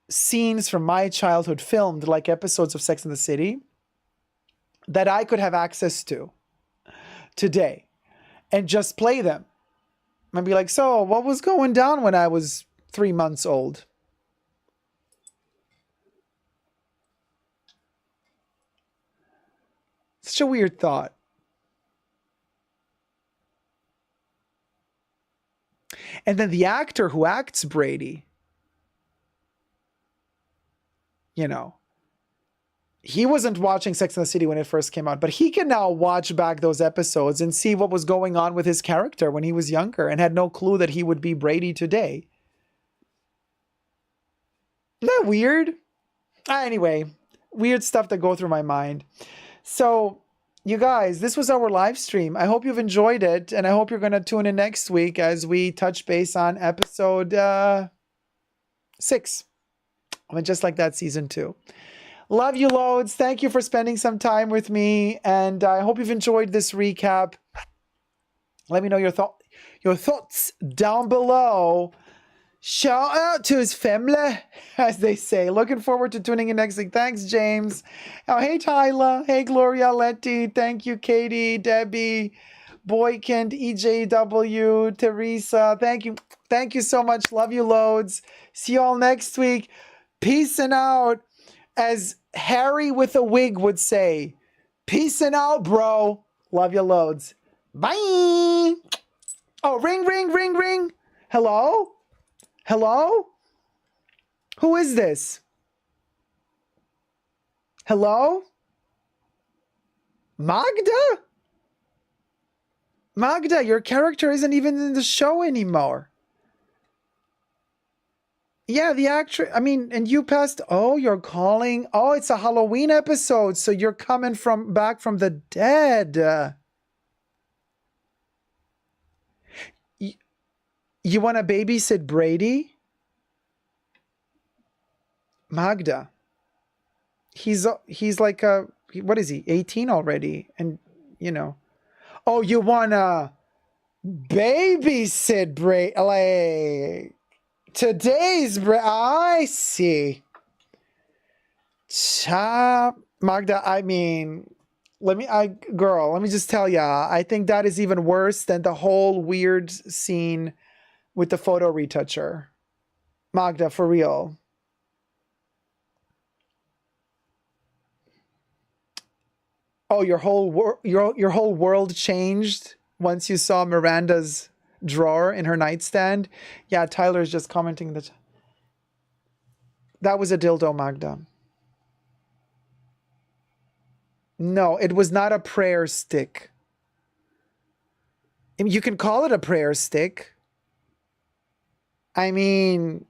scenes from my childhood filmed like episodes of Sex and the City that I could have access to today and just play them and be like, so what was going down when I was 3 months old? Such a weird thought. And then the actor who acts Brady, you know, he wasn't watching Sex and the City when it first came out, but he can now watch back those episodes and see what was going on with his character when he was younger and had no clue that he would be Brady today. Isn't that weird? Anyway, weird stuff that go through my mind. So, you guys, this was our live stream. I hope you've enjoyed it, and I hope you're going to tune in next week as we touch base on episode 6. I mean, Just Like That season 2. Love you loads. Thank you for spending some time with me, and I hope you've enjoyed this recap. Let me know your thoughts down below. Shout out to his family, as they say. Looking forward to tuning in next week. Thanks, James. Oh, hey, Tyler. Hey, Gloria Letty. Thank you, Katie, Debbie, Boykent, EJW, Teresa. Thank you. Thank you so much. Love you loads. See you all next week. Peace and out. As Harry with a wig would say, peace and out, bro. Love you loads. Bye. Oh, ring, ring, ring, ring. Hello? Hello? Who is this? Hello? Magda? Magda, your character isn't even in the show anymore. Yeah, the actress, I mean, and you passed, oh, you're calling, oh, it's a Halloween episode, so you're coming back from the dead. You want to babysit Brady? Magda. He's like what is he, 18 already? And, you know. Oh, you want to babysit Brady? Like, today's Brady. I see. Magda, I mean, girl, let me just tell ya, I think that is even worse than the whole weird scene with the photo retoucher. Magda, for real. Oh, your whole world changed once you saw Miranda's drawer in her nightstand. Yeah, Tyler's just commenting that was a dildo, Magda. No, it was not a prayer stick. I mean, you can call it a prayer stick. I mean,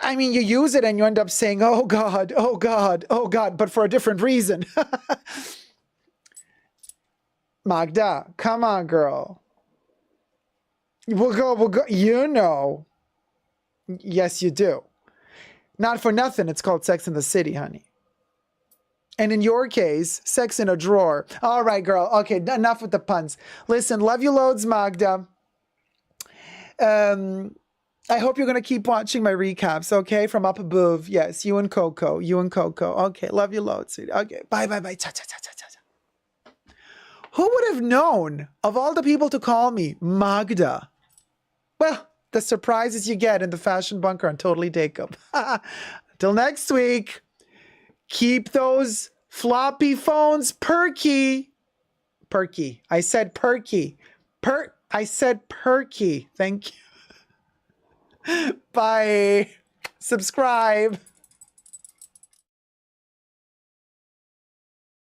you use it and you end up saying, oh God, oh God, oh God, but for a different reason. Magda, come on, girl. We'll go, you know. Yes, you do. Not for nothing, it's called Sex in the City, honey. And in your case, sex in a drawer. All right, girl. Okay, enough with the puns. Listen, love you loads, Magda. I hope you're going to keep watching my recaps, okay? From up above. Yes, you and Coco. Okay, love you loads, sweetie. Okay, bye. Cha, cha, cha, cha, cha. Who would have known, of all the people to call me, Magda? Well, the surprises you get in the Fashion Bunker on Totally Jacob. Till next week. Keep those floppy phones perky. Perky. I said perky. I said perky. Thank you. Bye. Subscribe.